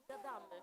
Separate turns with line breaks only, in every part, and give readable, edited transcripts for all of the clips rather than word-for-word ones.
Gadamy.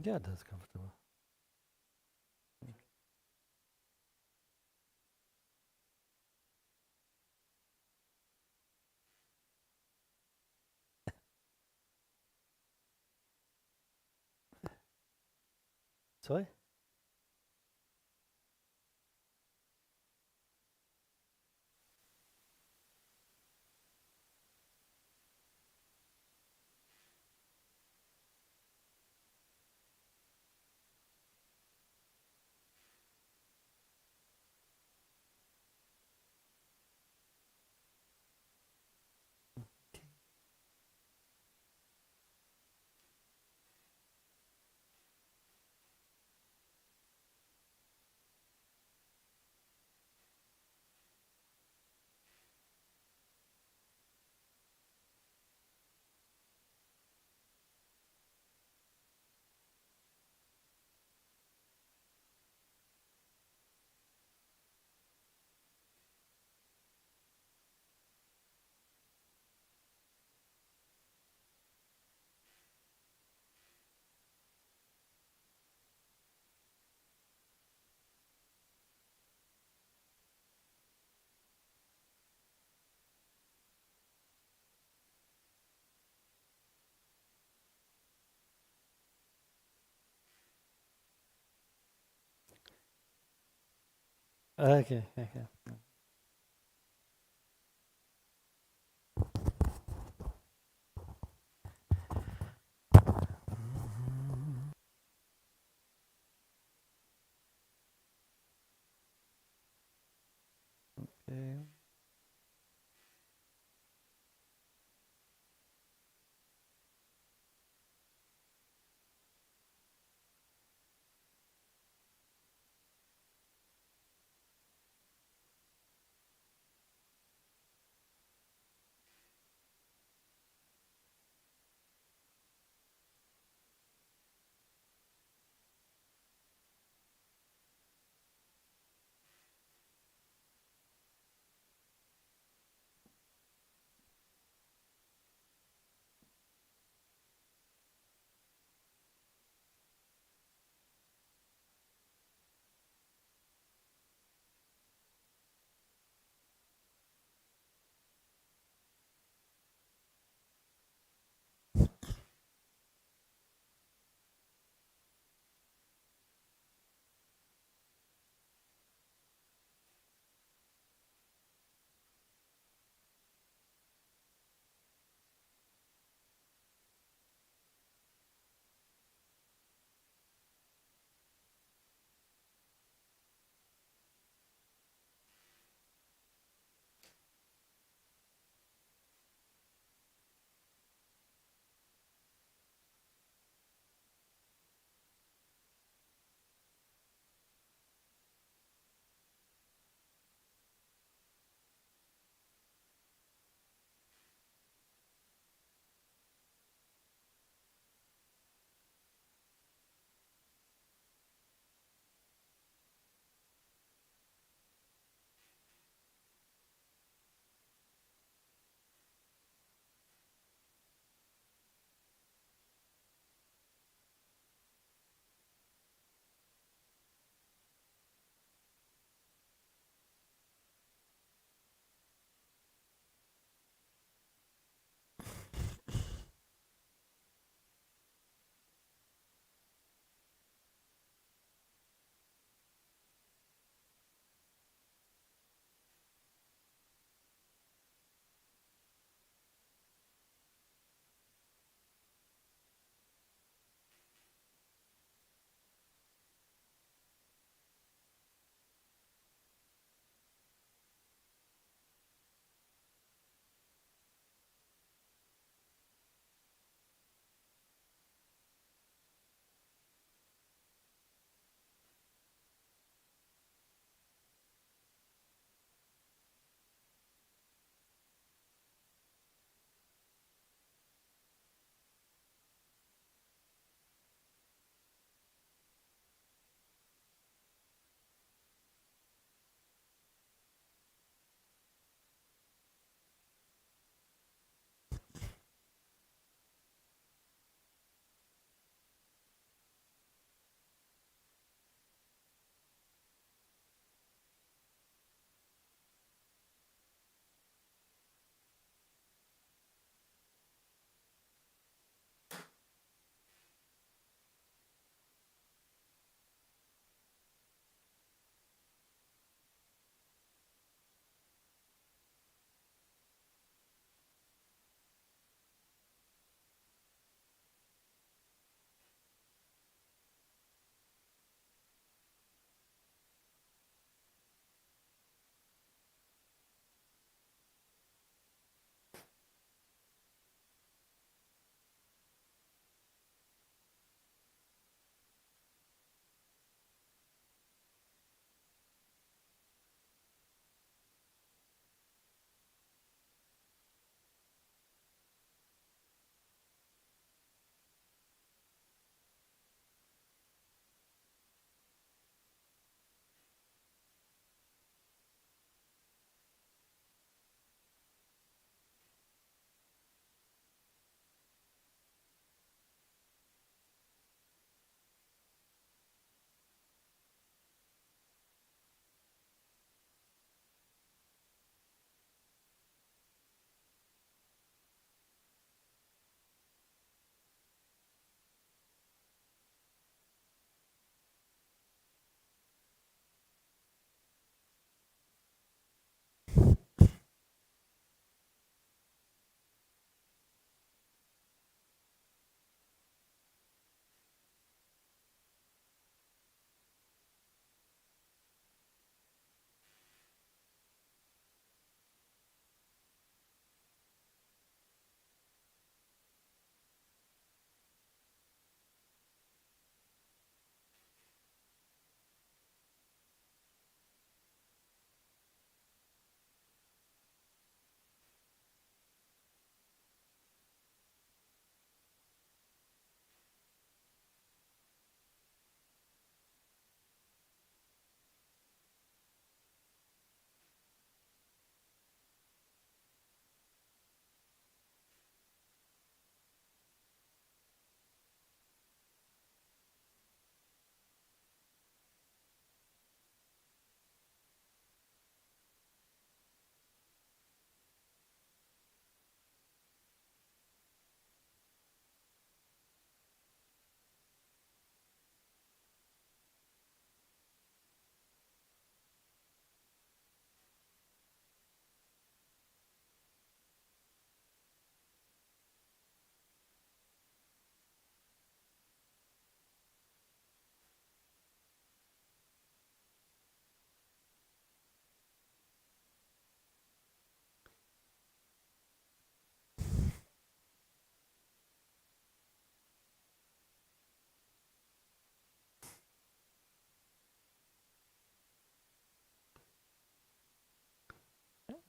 Yeah, that's comfortable. Sorry? Okay, okay. Okay.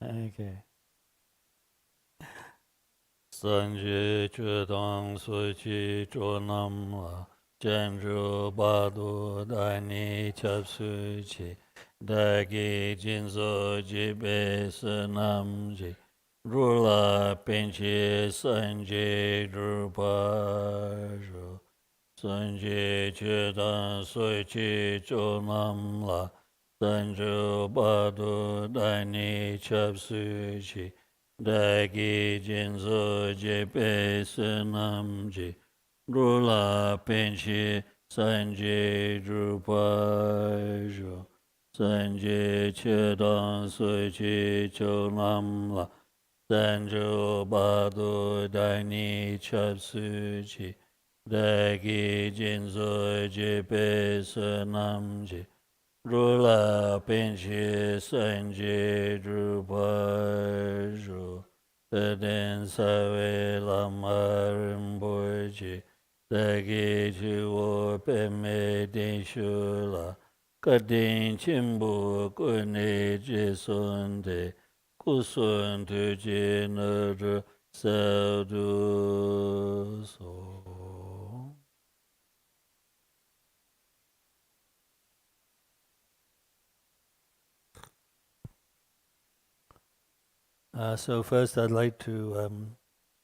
Okay.
Sanje chudang suchi chonam la chenju badu dani chap suchi dagi jinzo jibe sanam ji rula pinchi sanje drupa Sanje chedan soichi chonam la sanjo badu dani chap suchi dagi jinzo jepe sunam ji rula penshi sanje drupajo sanje chedan soichi chonam la sanjo badu dani chap suchi Dagi jinzo jipe sunamji Rula pinchi sanji drupaju Tadin sawe lama rimboji Dagi chiwo peme din shula Kadin chimbu kuni jisunde Kusun tuji nuru saudu so
So first I'd like to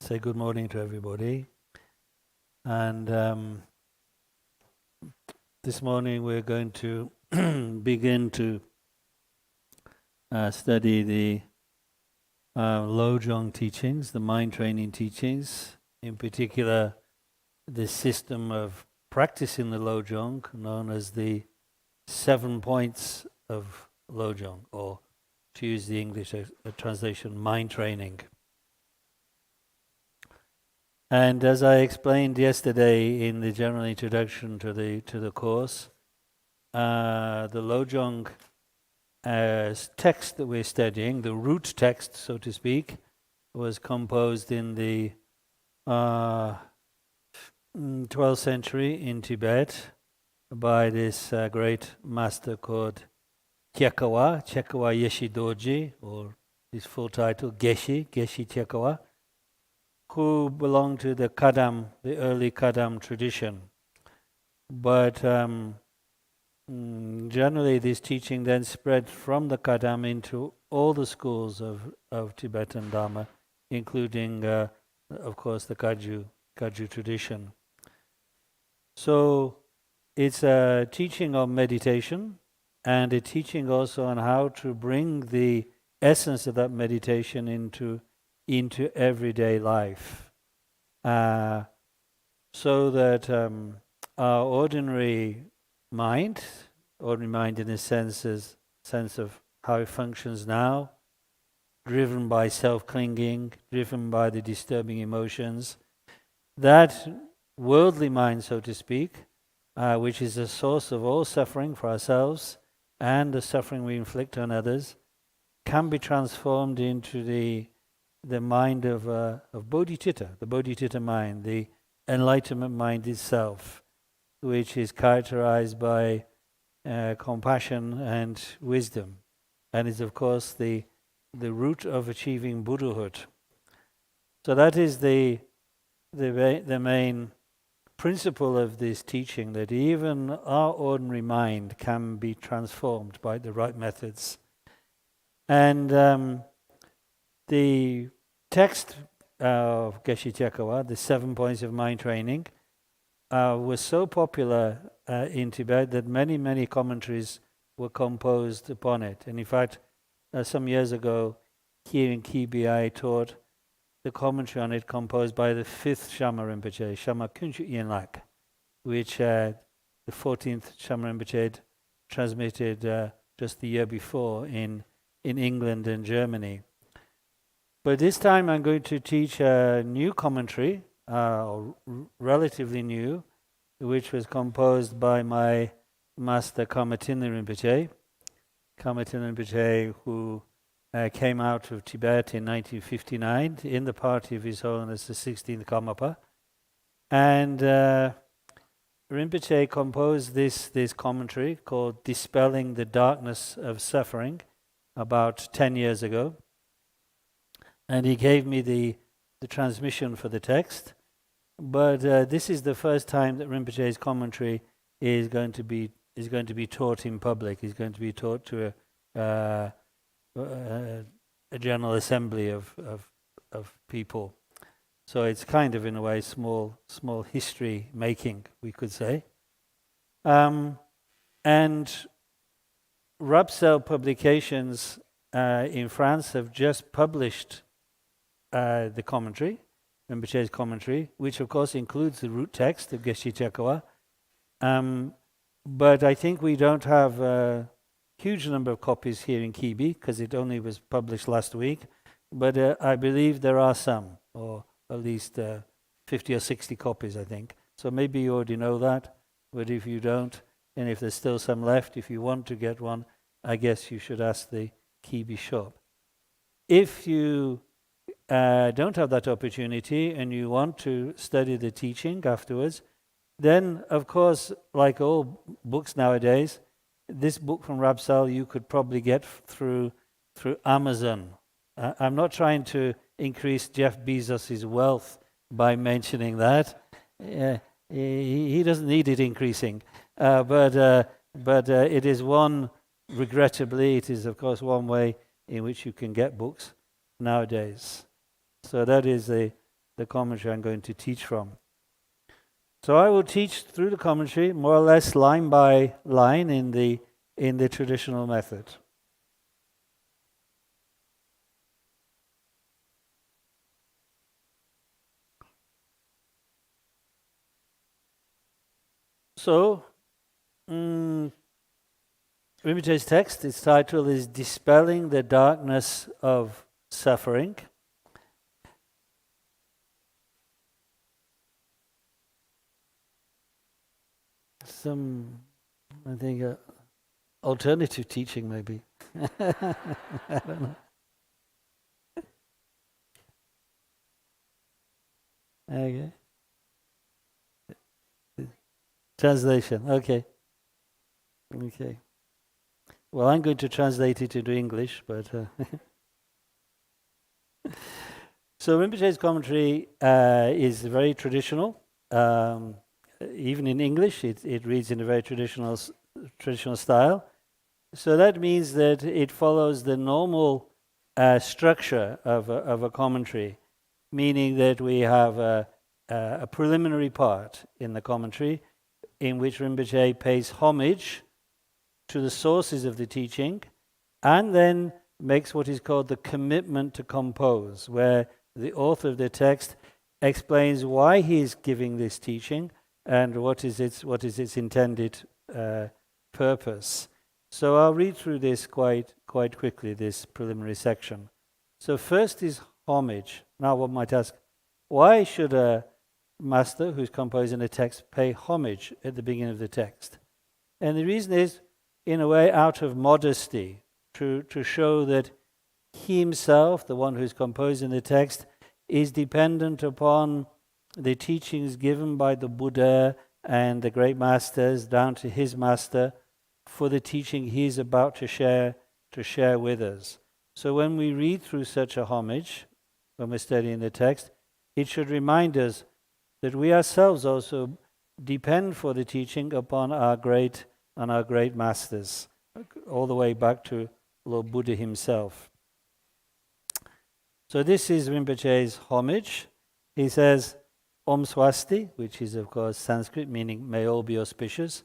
say good morning to everybody. And this morning we're going to begin to study the Lojong teachings, the mind training teachings, in particular the system of practicing the Lojong known as the 7 points of Lojong, or to use the English translation, mind training. And as I explained yesterday in the general introduction to the course, the Lojong text that we're studying, the root text, so to speak, was composed in the 12th century in Tibet by this great master called Chekawa Yeshidoji, or his full title, Geshe Chekawa, who belonged to the early Kadam tradition. But generally this teaching then spread from the Kadam into all the schools of Tibetan Dharma, including, of course, the Kagyu tradition. So it's a teaching on meditation, and a teaching also on how to bring the essence of that meditation into everyday life, so that our ordinary mind in a sense of how it functions now, driven by self-clinging, driven by the disturbing emotions, that worldly mind, so to speak, which is the source of all suffering for ourselves and the suffering we inflict on others, can be transformed into the mind of bodhicitta, the bodhicitta mind, the enlightenment mind itself, which is characterized by compassion and wisdom, and is of course the root of achieving Buddhahood. So that is the main principle of this teaching, that even our ordinary mind can be transformed by the right methods. And the text of Geshe Chekawa, the 7 points of mind training, was so popular in Tibet that many commentaries were composed upon it. And in fact, some years ago, here in Kibi, I taught the commentary on it composed by the 5th Shama Rinpoche, Shama Kunchu Yenlak, which the 14th Shama Rinpoche transmitted just the year before in England and Germany. But this time I'm going to teach a new commentary, relatively new, which was composed by my master Kamatina Rinpoche. Kamatina Rinpoche, who came out of Tibet in 1959 in the party of His Holiness the 16th Karmapa. And Rinpoche composed this commentary called Dispelling the Darkness of Suffering about 10 years ago. and he gave me the transmission for the text. But this is the first time that Rinpoche's commentary is going to be taught in public. Is going to be taught to a general assembly of people. So it's kind of, in a way, small history making, we could say. And Rapsel Publications in France have just published the commentary, Rinpoche's commentary, which of course includes the root text of Geshe Chekawa. But I think we don't have a huge number of copies here in Kibi because it only was published last week. But I believe there are some, or at least 50 or 60 copies, I think. So maybe you already know that, but if you don't, and if there's still some left, if you want to get one, I guess you should ask the Kibi shop. If you don't have that opportunity and you want to study the teaching afterwards, then, of course, like all books nowadays, this book from Rapsal you could probably get through Amazon. I'm not trying to increase Jeff Bezos' wealth by mentioning that. He doesn't need it increasing. But it is one, regrettably, it is, of course, one way in which you can get books nowadays. So that is the commentary I'm going to teach from. So I will teach through the commentary, more or less line by line in the traditional method. So, Rinpoche's text, its title is Dispelling the Darkness of Suffering. Some, I think, alternative teaching maybe. I don't know. Okay. Translation, okay. Okay. Well, I'm going to translate it into English, but... So Rinpoche's commentary is very traditional. Even in English, it reads in a very traditional style. So that means that it follows the normal structure of a commentary, meaning that we have a preliminary part in the commentary in which Rinpoche pays homage to the sources of the teaching and then makes what is called the commitment to compose, where the author of the text explains why he is giving this teaching and what is its intended purpose. So I'll read through this quite quickly, this preliminary section. So first is homage. Now one might ask, why should a master who's composing a text pay homage at the beginning of the text? And the reason is, in a way, out of modesty, to show that he himself, the one who's composing the text, is dependent upon the teachings given by the Buddha and the great masters down to his master for the teaching he's about to share with us. So when we read through such a homage, when we're studying the text, it should remind us that we ourselves also depend for the teaching upon our great masters, all the way back to Lord Buddha himself. So this is Rinpoche's homage. He says, Om Swasti, which is of course Sanskrit, meaning may all be auspicious.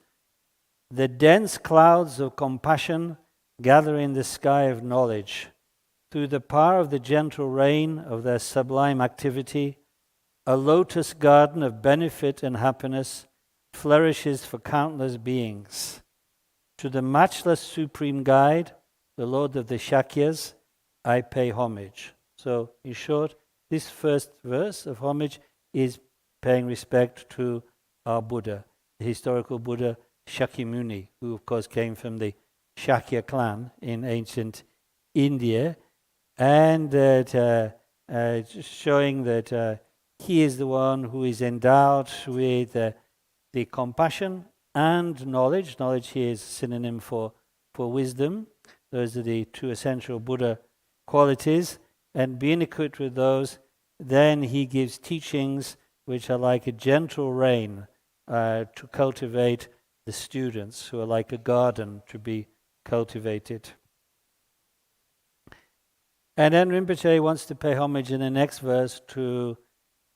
The dense clouds of compassion gather in the sky of knowledge. Through the power of the gentle rain of their sublime activity, a lotus garden of benefit and happiness flourishes for countless beings. To the matchless supreme guide, the Lord of the Shakyas, I pay homage. So, in short, this first verse of homage is paying respect to our Buddha, the historical Buddha Shakyamuni, who of course came from the Shakya clan in ancient India, and that showing that he is the one who is endowed with the compassion and knowledge. Knowledge here is a synonym for wisdom. Those are the two essential Buddha qualities. and being equipped with those, then he gives teachings which are like a gentle rain to cultivate the students, who are like a garden to be cultivated. And then Rinpoche wants to pay homage in the next verse to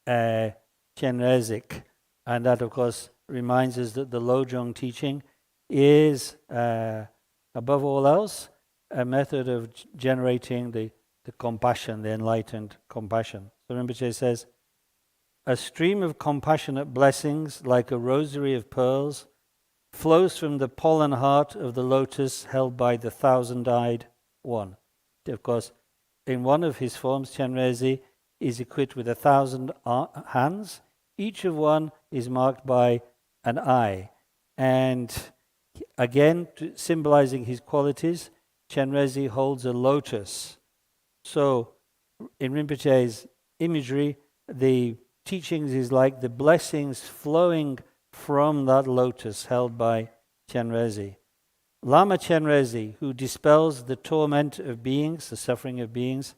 Chenrezig, and that of course reminds us that the Lojong teaching is, above all else, a method of generating the compassion, the enlightened compassion. So Rinpoche says, a stream of compassionate blessings, like a rosary of pearls, flows from the pollen heart of the lotus held by the thousand-eyed one. Of course, in one of his forms, Chenrezig is equipped with 1,000 hands. Each of one is marked by an eye. And again, symbolizing his qualities, Chenrezig holds a lotus. So, in Rinpoche's imagery, the teachings is like the blessings flowing from that lotus held by Chenrezig. Lama Chenrezig, who dispels the torment of beings, the suffering of beings,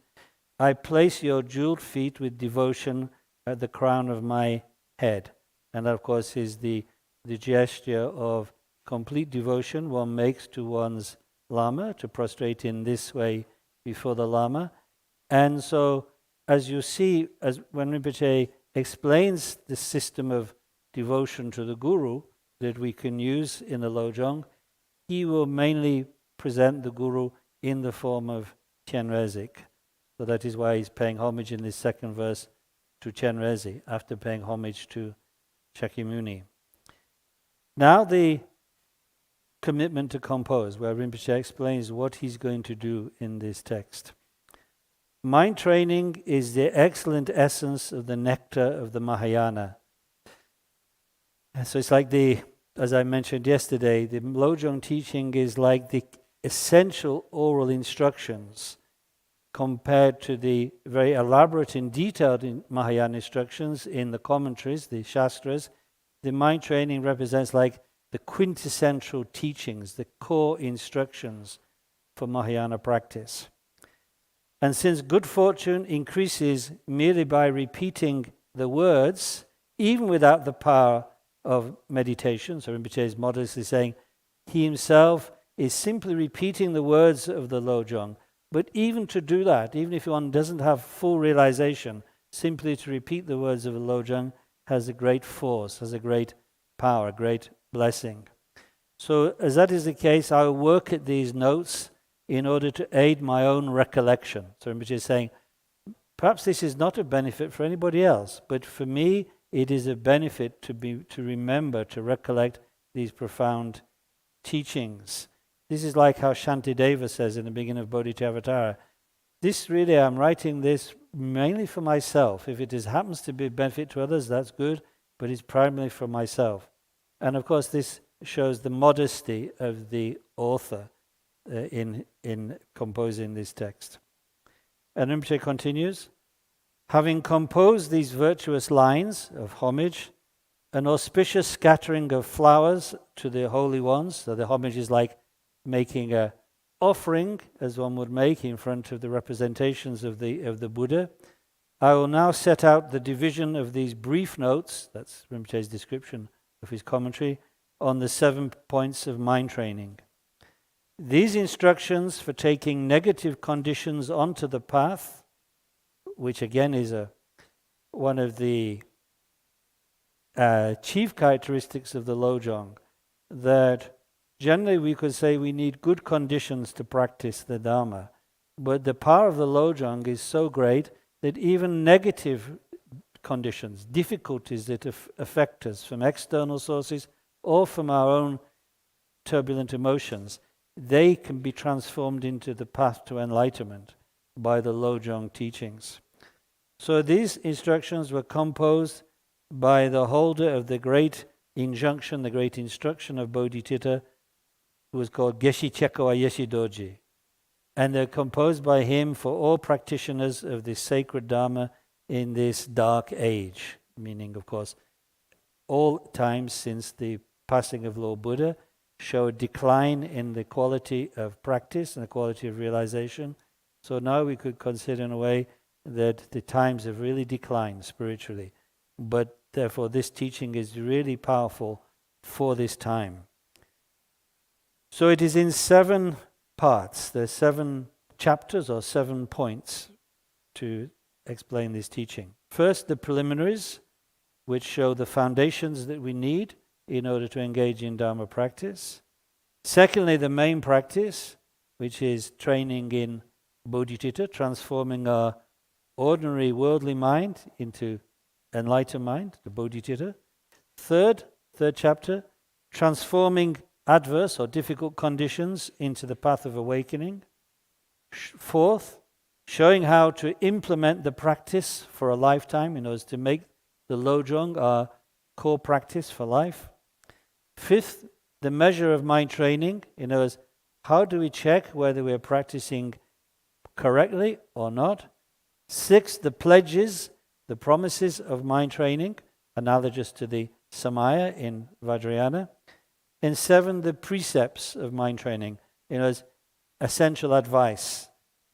I place your jeweled feet with devotion at the crown of my head. And that, of course, is the gesture of complete devotion one makes to one's Lama, to prostrate in this way before the Lama. And so, as you see, as when Rinpoche explains the system of devotion to the Guru that we can use in the Lojong, he will mainly present the Guru in the form of Chenrezig. So that is why he's paying homage in this second verse to Chenrezig, after paying homage to Shakyamuni. Now the commitment to compose, where Rinpoche explains what he's going to do in this text. Mind training is the excellent essence of the nectar of the Mahayana. And so it's like as I mentioned yesterday, the Lojong teaching is like the essential oral instructions compared to the very elaborate and detailed Mahayana instructions in the commentaries, the Shastras. The mind training represents like the quintessential teachings, the core instructions for Mahayana practice. And since good fortune increases merely by repeating the words, even without the power of meditation, so Rinpoche is modestly saying he himself is simply repeating the words of the Lojong. But even to do that, even if one doesn't have full realization, simply to repeat the words of the Lojong has a great force, has a great power, a great blessing. So as that is the case, I will work at these notes in order to aid my own recollection. So Rinpoche is saying, perhaps this is not a benefit for anybody else, but for me it is a benefit to remember, to recollect these profound teachings. This is like how Shantideva says in the beginning of Bodhicitta. This really, I'm writing this mainly for myself. If it happens to be a benefit to others, that's good, but it's primarily for myself. And of course, this shows the modesty of the author in composing this text. And Rinpoche continues, having composed these virtuous lines of homage, an auspicious scattering of flowers to the holy ones, so the homage is like making a offering, as one would make in front of the representations of the Buddha. I will now set out the division of these brief notes, that's Rinpoche's description of his commentary, on the 7 points of mind training. These instructions for taking negative conditions onto the path, which again is one of the chief characteristics of the Lojong, that generally we could say we need good conditions to practice the Dharma, but the power of the Lojong is so great that even negative conditions, difficulties that affect us from external sources or from our own turbulent emotions, they can be transformed into the path to enlightenment by the Lojong teachings. So these instructions were composed by the holder of the great injunction, the great instruction of Bodhicitta, who was called Geshe Chekawa Yeshe Doji. And they're composed by him for all practitioners of this sacred Dharma in this dark age, meaning, of course, all times since the passing of Lord Buddha show a decline in the quality of practice and the quality of realization. So now we could consider in a way that the times have really declined spiritually. But therefore this teaching is really powerful for this time. So it is in 7 parts. There's 7 chapters or 7 points to explain this teaching. First, the preliminaries, which show the foundations that we need in order to engage in Dharma practice. Secondly, the main practice, which is training in bodhicitta, transforming our ordinary worldly mind into enlightened mind, the bodhicitta. Third chapter, transforming adverse or difficult conditions into the path of awakening. Fourth, showing how to implement the practice for a lifetime in order to make the Lojong our core practice for life. Fifth, the measure of mind training. In other words, how do we check whether we are practicing correctly or not? Sixth, the pledges, the promises of mind training, analogous to the Samaya in Vajrayana. And 7, the precepts of mind training. In other words, essential advice.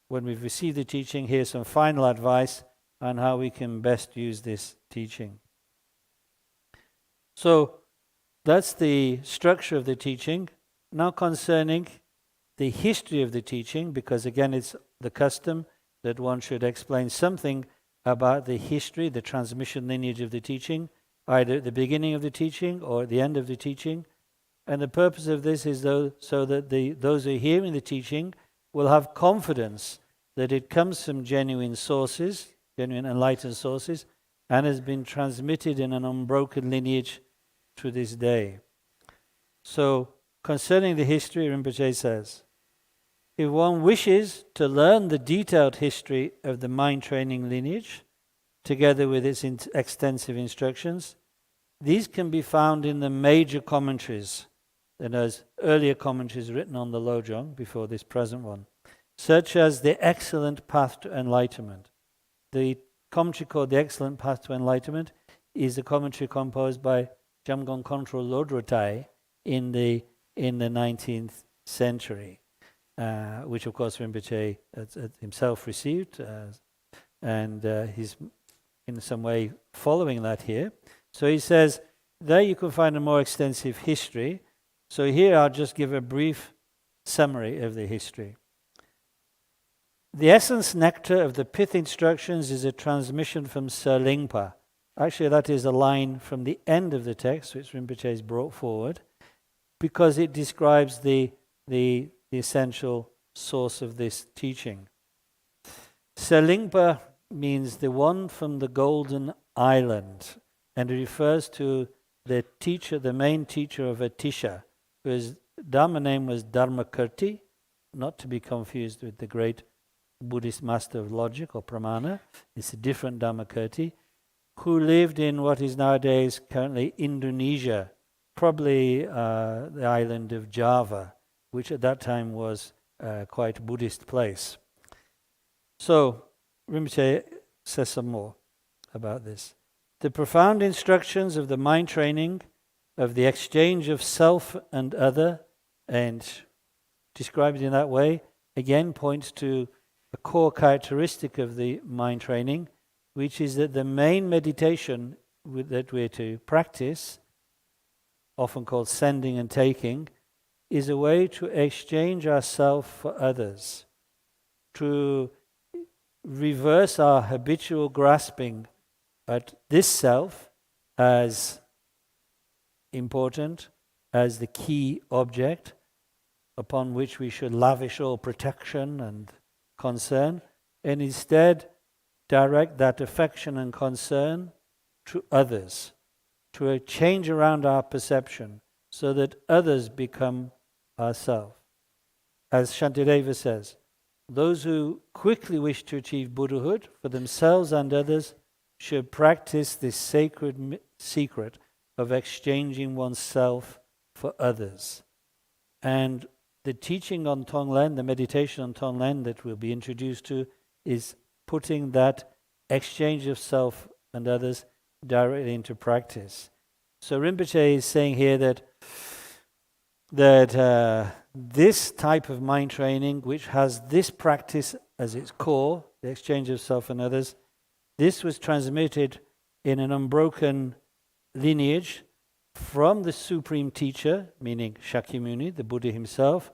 When we've received the teaching, here's some final advice on how we can best use this teaching. So that's the structure of the teaching. Now concerning the history of the teaching, because again it's the custom that one should explain something about the history, the transmission lineage of the teaching, either at the beginning of the teaching or at the end of the teaching. And the purpose of this is so that those who are hearing the teaching will have confidence that it comes from genuine sources, genuine enlightened sources, and has been transmitted in an unbroken lineage to this day. So, concerning the history, Rinpoche says, if one wishes to learn the detailed history of the mind training lineage, together with its extensive instructions, these can be found in the major commentaries, and as earlier commentaries written on the Lojong before this present one, such as The Excellent Path to Enlightenment. The commentary called The Excellent Path to Enlightenment is a commentary composed by Jamgon Kongtrul Lodrotai in the 19th century, which of course Rinpoche himself received, and he's in some way following that here. So he says, there you can find a more extensive history. So here I'll just give a brief summary of the history. The essence nectar of the pith instructions is a transmission from Sir Lingpa. Actually, that is a line from the end of the text, which Rinpoche has brought forward, because it describes the essential source of this teaching. Sir Lingpa means the one from the Golden Island, and it refers to the teacher, the main teacher of Atisha, whose Dharma name was Dharmakirti, not to be confused with the great Buddhist master of logic or Pramana. It's a different Dharmakirti, who lived in what is nowadays currently Indonesia, probably the island of Java, which at that time was quite a Buddhist place. So Rinpoche says some more about this. The profound instructions of the mind training, of the exchange of self and other, and described in that way, again points to a core characteristic of the mind training, which is that the main meditation that we're to practice, often called sending and taking, is a way to exchange ourselves for others, to reverse our habitual grasping at this self as important, as the key object upon which we should lavish all protection and concern, and instead direct that affection and concern to others, to a change around our perception so that others become ourself. As Shantideva says, those who quickly wish to achieve Buddhahood for themselves and others should practice this sacred secret of exchanging oneself for others. And the teaching on Tonglen, the meditation on Tonglen that we'll be introduced to, is putting that exchange of self and others directly into practice. So Rinpoche is saying here that that this type of mind training, which has this practice as its core, the exchange of self and others, this was transmitted in an unbroken lineage from the supreme teacher, meaning Shakyamuni, the Buddha himself,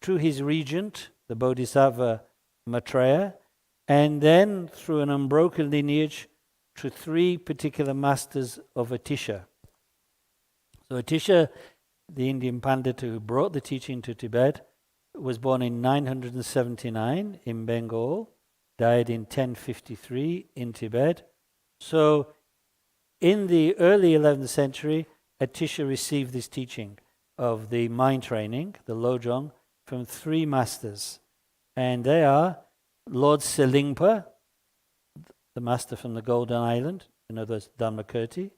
to his regent, the Bodhisattva Maitreya, and then through an unbroken lineage to three particular masters of Atisha. So Atisha, the Indian Pandita who brought the teaching to Tibet, was born in 979 in Bengal, died in 1053 in Tibet. So in the early 11th century, Atisha received this teaching of the mind training, the Lojong, from three masters. And they are Lord Selingpa, the master from the Golden Island, in other words, Dhammakirti.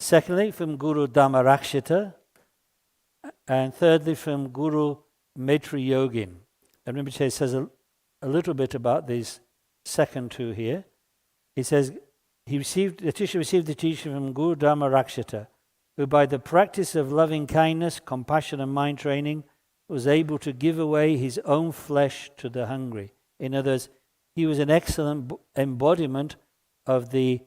Secondly, from Guru Dhammarakshita. And thirdly, from Guru Maitri Yogin. And Rinpoche says a little bit about these second two here. He says, Atisha received the teaching from Guru Dhammarakshita, who by the practice of loving kindness, compassion and mind training was able to give away his own flesh to the hungry. In other words, he was an excellent embodiment of the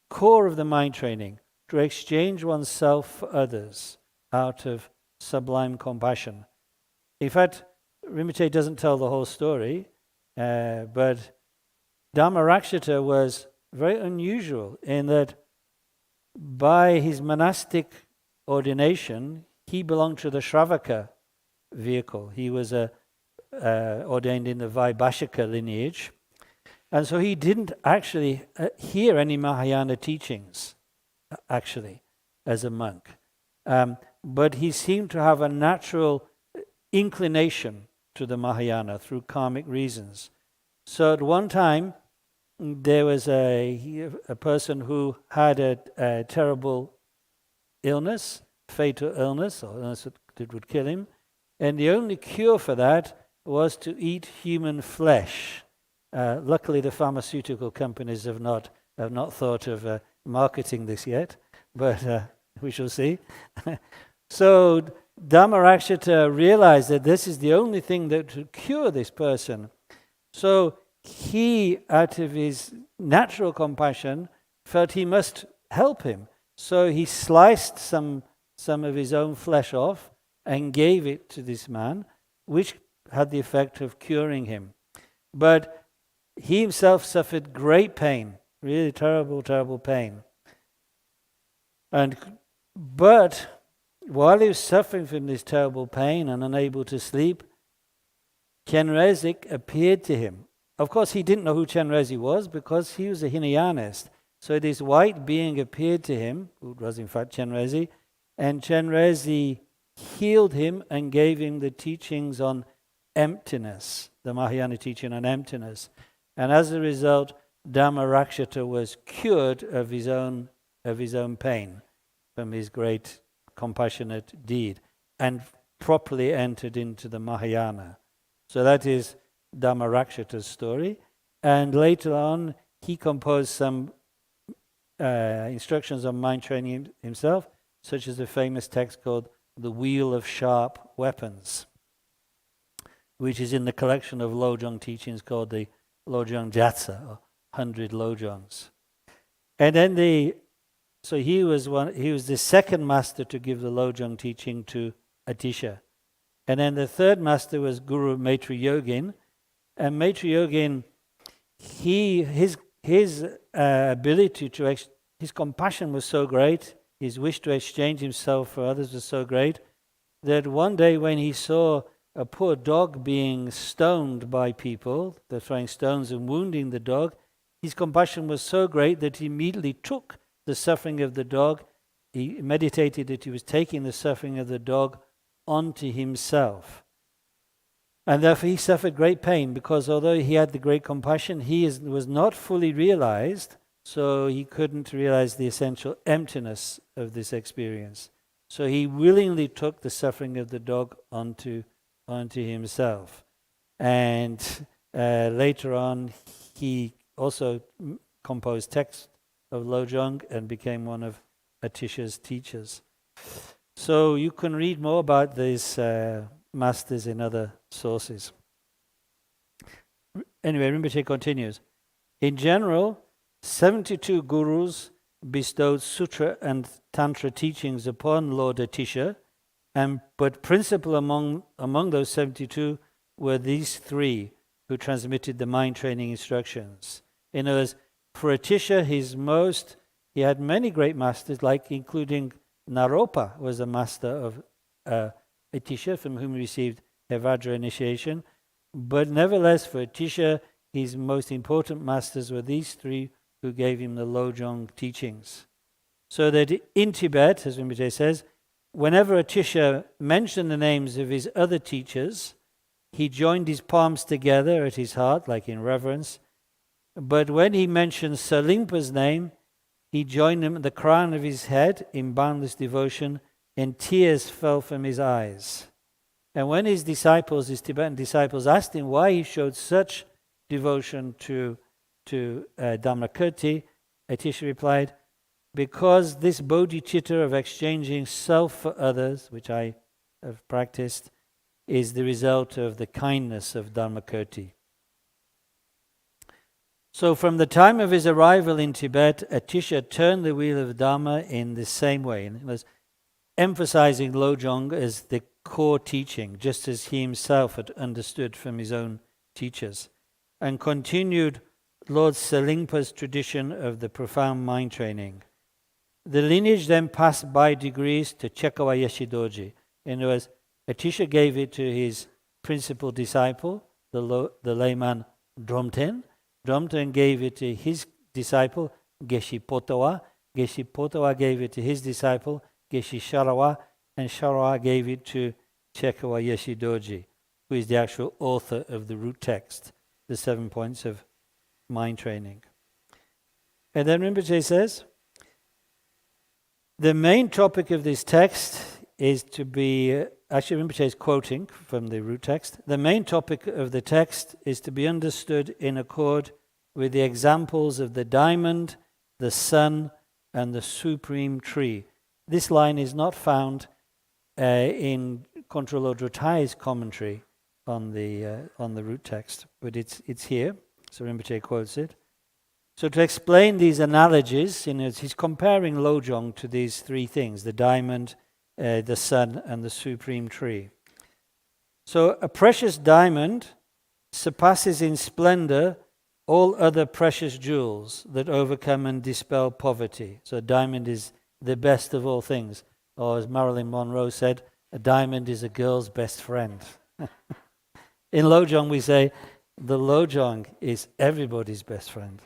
core of the mind training, to exchange oneself for others out of sublime compassion. In fact, Rinpoche doesn't tell the whole story, but Dhammarakshita was very unusual in that by his monastic ordination, he belonged to the Shravaka vehicle. He was ordained in the Vaibhashika lineage. And so he didn't actually hear any Mahayana teachings, actually, as a monk. But he seemed to have a natural inclination to the Mahayana through karmic reasons. So at one time, there was a person who had a terrible illness, fatal illness, or illness that would kill him. And the only cure for that was to eat human flesh. Luckily, the pharmaceutical companies have not thought of marketing this yet, but we shall see. So Dhammarakshita realized that this is the only thing that would cure this person. So he, out of his natural compassion, felt he must help him. So he sliced some of his own flesh off and gave it to this man, which had the effect of curing him. But he himself suffered great pain, really terrible, terrible pain. But while he was suffering from this terrible pain and unable to sleep, Chenrezig appeared to him. Of course, he didn't know who Chenrezig was because he was a Hinayanist. So this white being appeared to him, who was in fact Chenrezig, and Chenrezig healed him and gave him the teachings on emptiness, the Mahayana teaching on emptiness. And as a result, Dhammarakshita was cured of his own pain from his great compassionate deed and properly entered into the Mahayana. So that is Dhammarakshita's story. And later on, he composed some instructions on mind training himself, such as a famous text called The Wheel of Sharp Weapons, which is in the collection of Lojong teachings called the Lojong Jatsa, or 100 Lojongs. And then so he was the second master to give the Lojong teaching to Atisha. And then the third master was Guru Maitri Yogin. And Maitri Yogin, his ability to, his compassion was so great, his wish to exchange himself for others was so great, that one day when he saw a poor dog being stoned by people, they're throwing stones and wounding the dog, his compassion was so great that he immediately took the suffering of the dog. He meditated that he was taking the suffering of the dog onto himself. And therefore he suffered great pain, because although he had the great compassion, he was not fully realized, so he couldn't realize the essential emptiness of this experience. So he willingly took the suffering of the dog onto himself. And later on, he also composed texts of Lojong and became one of Atisha's teachers. So you can read more about these masters in other sources. Anyway, Rinpoche continues. In general, 72 gurus bestowed sutra and tantra teachings upon Lord Atisha, but principal among those 72 were these three who transmitted the mind training instructions. In other words, for Atisha, he had many great masters, like including Naropa was a master of Atisha, from whom he received Evajra initiation. But nevertheless, for Atisha, his most important masters were these three who gave him the Lojong teachings. So that in Tibet, as Rinpoche says, whenever Atisha mentioned the names of his other teachers, he joined his palms together at his heart, like in reverence. But when he mentioned Salimpa's name, he joined him at the crown of his head in boundless devotion, and tears fell from his eyes. And when his Tibetan disciples, asked him why he showed such devotion to Dhammakirti, Atisha replied, because this bodhicitta of exchanging self for others, which I have practiced, is the result of the kindness of Dhammakirti. So from the time of his arrival in Tibet, Atisha turned the wheel of Dharma in the same way. And it was emphasizing Lojong as the core teaching, just as he himself had understood from his own teachers, and continued Lord Selingpa's tradition of the profound mind training. The lineage then passed by degrees to Chekawa Yeshidoji. In other words, Atisha gave it to his principal disciple, the layman Dromten. Dromten gave it to his disciple, Geshe Potawa. Geshe Potawa gave it to his disciple, Geshe Sharawa, and Sharawa gave it to Chekawa Yeshidoji, who is the actual author of the root text, the 7 points of mind training. And then Rinpoche says, the main topic of this text is to be, actually Rinpoche is quoting from the root text, the main topic of the text is to be understood in accord with the examples of the diamond, the sun, and the supreme tree. This line is not found in Contra Lodro Thay's commentary on the root text, but it's here, so Rinpoche quotes it. So to explain these analogies, he's comparing Lojong to these three things, the diamond, the sun, and the supreme tree. So a precious diamond surpasses in splendor all other precious jewels that overcome and dispel poverty. So a diamond is the best of all things. Or as Marilyn Monroe said, a diamond is a girl's best friend. In Lojong we say, the Lojong is everybody's best friend.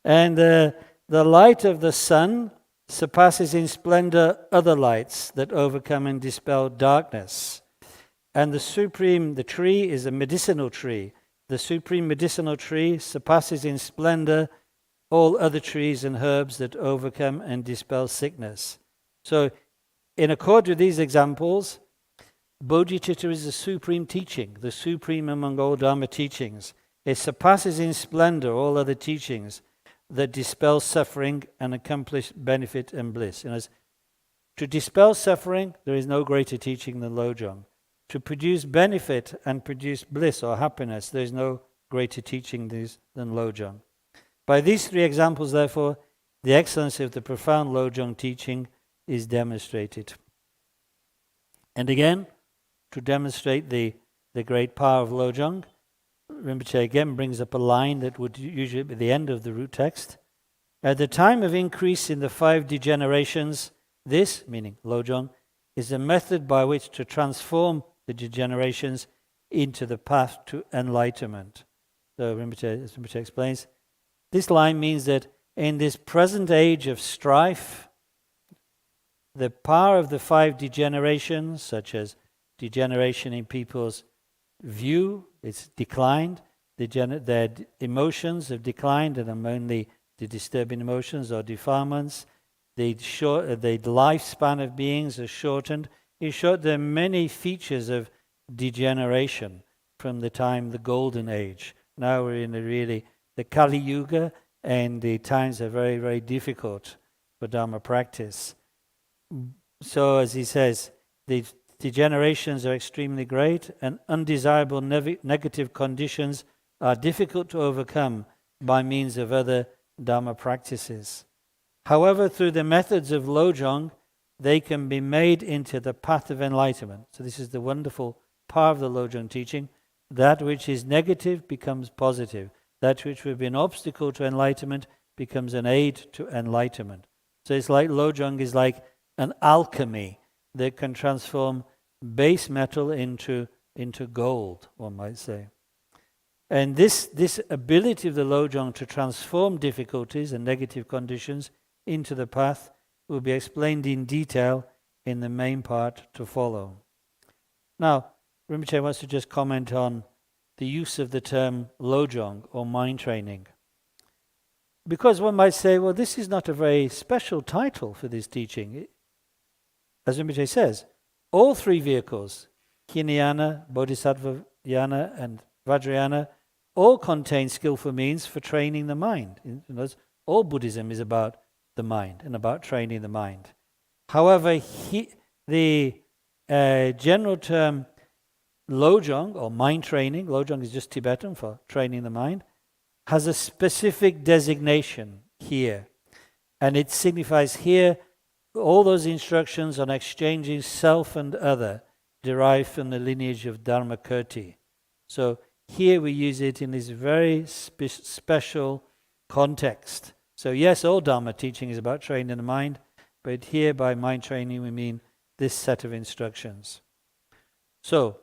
And the light of the sun surpasses in splendor other lights that overcome and dispel darkness. And the tree is a medicinal tree. The supreme medicinal tree surpasses in splendor all other trees and herbs that overcome and dispel sickness. So, in accord with these examples, bodhicitta is the supreme teaching, the supreme among all Dharma teachings. It surpasses in splendor all other teachings that dispel suffering and accomplish benefit and bliss. To dispel suffering, there is no greater teaching than Lojong. To produce benefit and produce bliss or happiness, there is no greater teaching than Lojong. By these three examples, therefore, the excellence of the profound Lojong teaching is demonstrated. And again, to demonstrate the great power of Lojong, Rinpoche again brings up a line that would usually be the end of the root text. At the time of increase in the 5 degenerations, this, meaning Lojong, is a method by which to transform the degenerations into the path to enlightenment. So as Rinpoche explains, this line means that in this present age of strife, the power of the 5 degenerations, such as degeneration in people's view, it's declined, their emotions have declined, and mainly the disturbing emotions or defilements. The lifespan of beings is shortened. In short, there are many features of degeneration from the time, the golden age. Now we're in the Kali Yuga, and the times are very, very difficult for Dharma practice. So as he says, the degenerations are extremely great and undesirable negative conditions are difficult to overcome by means of other Dharma practices. However, through the methods of Lojong, they can be made into the path of enlightenment. So this is the wonderful part of the Lojong teaching. That which is negative becomes positive. That which would be an obstacle to enlightenment becomes an aid to enlightenment. So it's like Lojong is like an alchemy that can transform base metal into gold, one might say. And this ability of the Lojong to transform difficulties and negative conditions into the path will be explained in detail in the main part to follow. Now, Rinpoche wants to just comment on the use of the term Lojong or mind training. Because one might say, well, this is not a very special title for this teaching. As Rinpoche says, all three vehicles, Hinayana, Bodhisattvayana, and Vajrayana, all contain skillful means for training the mind. In other words, all Buddhism is about the mind and about training the mind. However, the general term Lojong or mind training, Lojong is just Tibetan for training the mind, has a specific designation here. And it signifies here all those instructions on exchanging self and other derived from the lineage of Dharmakirti. So here we use it in this very special context. So yes, all Dharma teaching is about training the mind, but here by mind training we mean this set of instructions. So,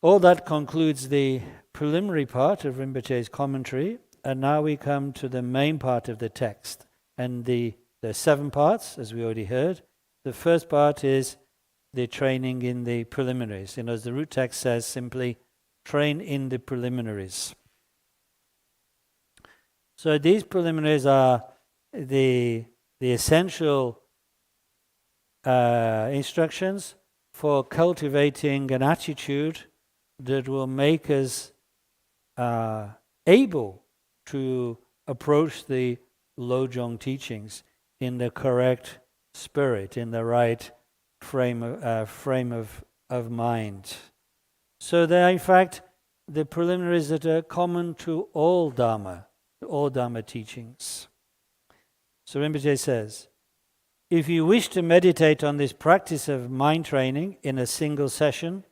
all that concludes the preliminary part of Rinpoche's commentary, and now we come to the main part of the text. And there are 7 parts, as we already heard. The first part is the training in the preliminaries. As the root text says, simply, train in the preliminaries. So these preliminaries are the essential instructions for cultivating an attitude that will make us able to approach the Lojong teachings in the correct spirit, in the right frame of mind. So they are in fact the preliminaries that are common to all Dharma teachings. So Rinpoche says, if you wish to meditate on this practice of mind training in a single session,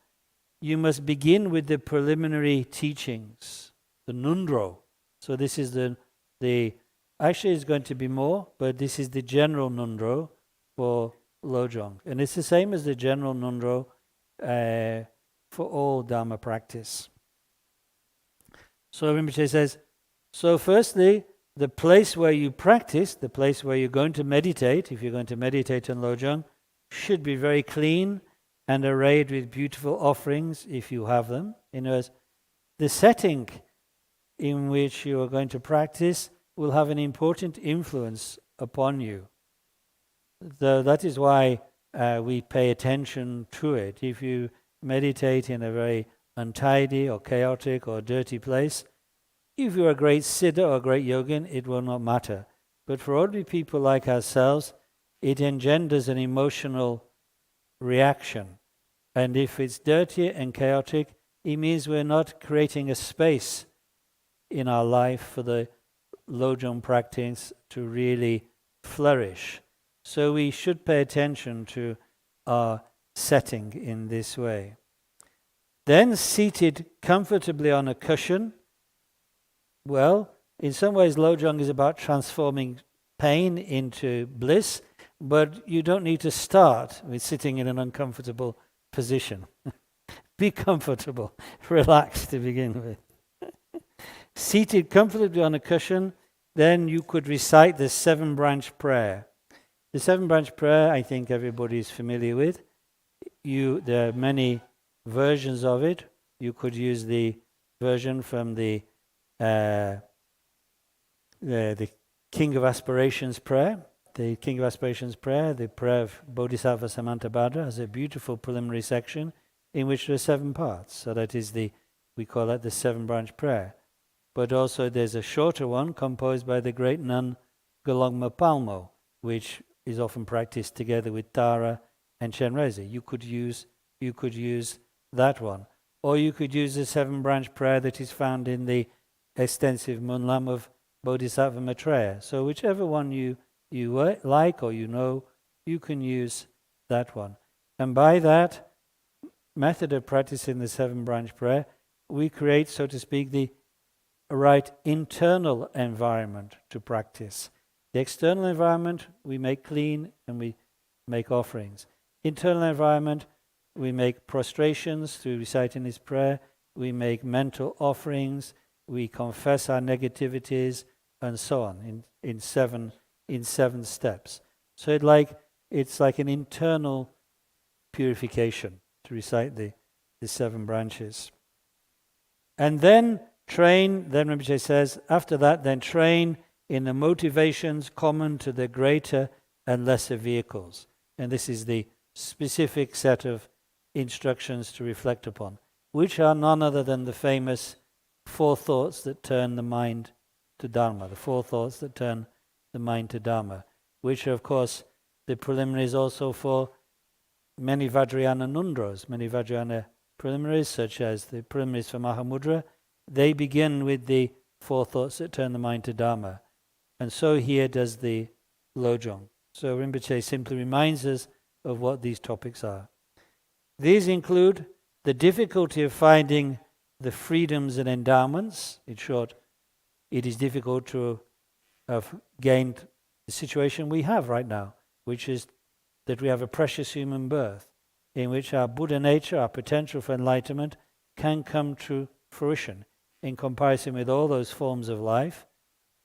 you must begin with the preliminary teachings, the Nundro. So this is the actually it's going to be more, but this is the general Nundro for Lojong. And it's the same as the general Nundro for all Dharma practice. So Rinpoche says, so firstly, the place where you practice, the place where you're going to meditate, if you're going to meditate on Lojong, should be very clean and arrayed with beautiful offerings, if you have them. In other words, the setting in which you are going to practice will have an important influence upon you. That is why we pay attention to it. If you meditate in a very untidy or chaotic or dirty place, if you're a great siddha or a great yogin, it will not matter. But for ordinary people like ourselves, it engenders an emotional reaction. And if it's dirty and chaotic, it means we're not creating a space in our life for the Lojong practice to really flourish. So we should pay attention to our setting in this way. Then seated comfortably on a cushion, well, in some ways Lojong is about transforming pain into bliss, but you don't need to start with sitting in an uncomfortable position. Be comfortable, relax to begin with. Seated comfortably on a cushion, then you could recite the 7-branch prayer. The 7-branch prayer, I think everybody is familiar with. There are many versions of it. You could use the version from the King of Aspirations prayer. The King of Aspirations prayer, the prayer of Bodhisattva Samantabhadra, has a beautiful preliminary section in which there are 7 parts. So that is we call that the 7-branch prayer. But also there's a shorter one composed by the great nun Gelongma Palmo, which is often practiced together with Tara and Chenrezig. You could use that one. Or you could use the 7-branch prayer that is found in the extensive Munlam of Bodhisattva Maitreya. So whichever one you like or you can use that one. And by that method of practicing the 7-branch prayer, we create, so to speak, the right internal environment to practice. The external environment we make clean and we make offerings. Internal environment, we make prostrations through reciting this prayer, we make mental offerings, we confess our negativities, and so on in seven steps. So it's like an internal purification to recite the 7 branches. And then Rinpoche says, after that, then train in the motivations common to the greater and lesser vehicles. And this is the specific set of instructions to reflect upon, which are none other than the famous 4 thoughts that turn the mind to Dharma, the 4 thoughts that turn the mind to Dharma, which are, of course, the preliminaries also for many Vajrayana Nundros, many Vajrayana preliminaries, such as the preliminaries for Mahamudra. They begin with the 4 thoughts that turn the mind to Dharma. And so here does the Lojong. So Rinpoche simply reminds us of what these topics are. These include the difficulty of finding the freedoms and endowments. In short, it is difficult to have gained the situation we have right now, which is that we have a precious human birth in which our Buddha nature, our potential for enlightenment, can come to fruition in comparison with all those forms of life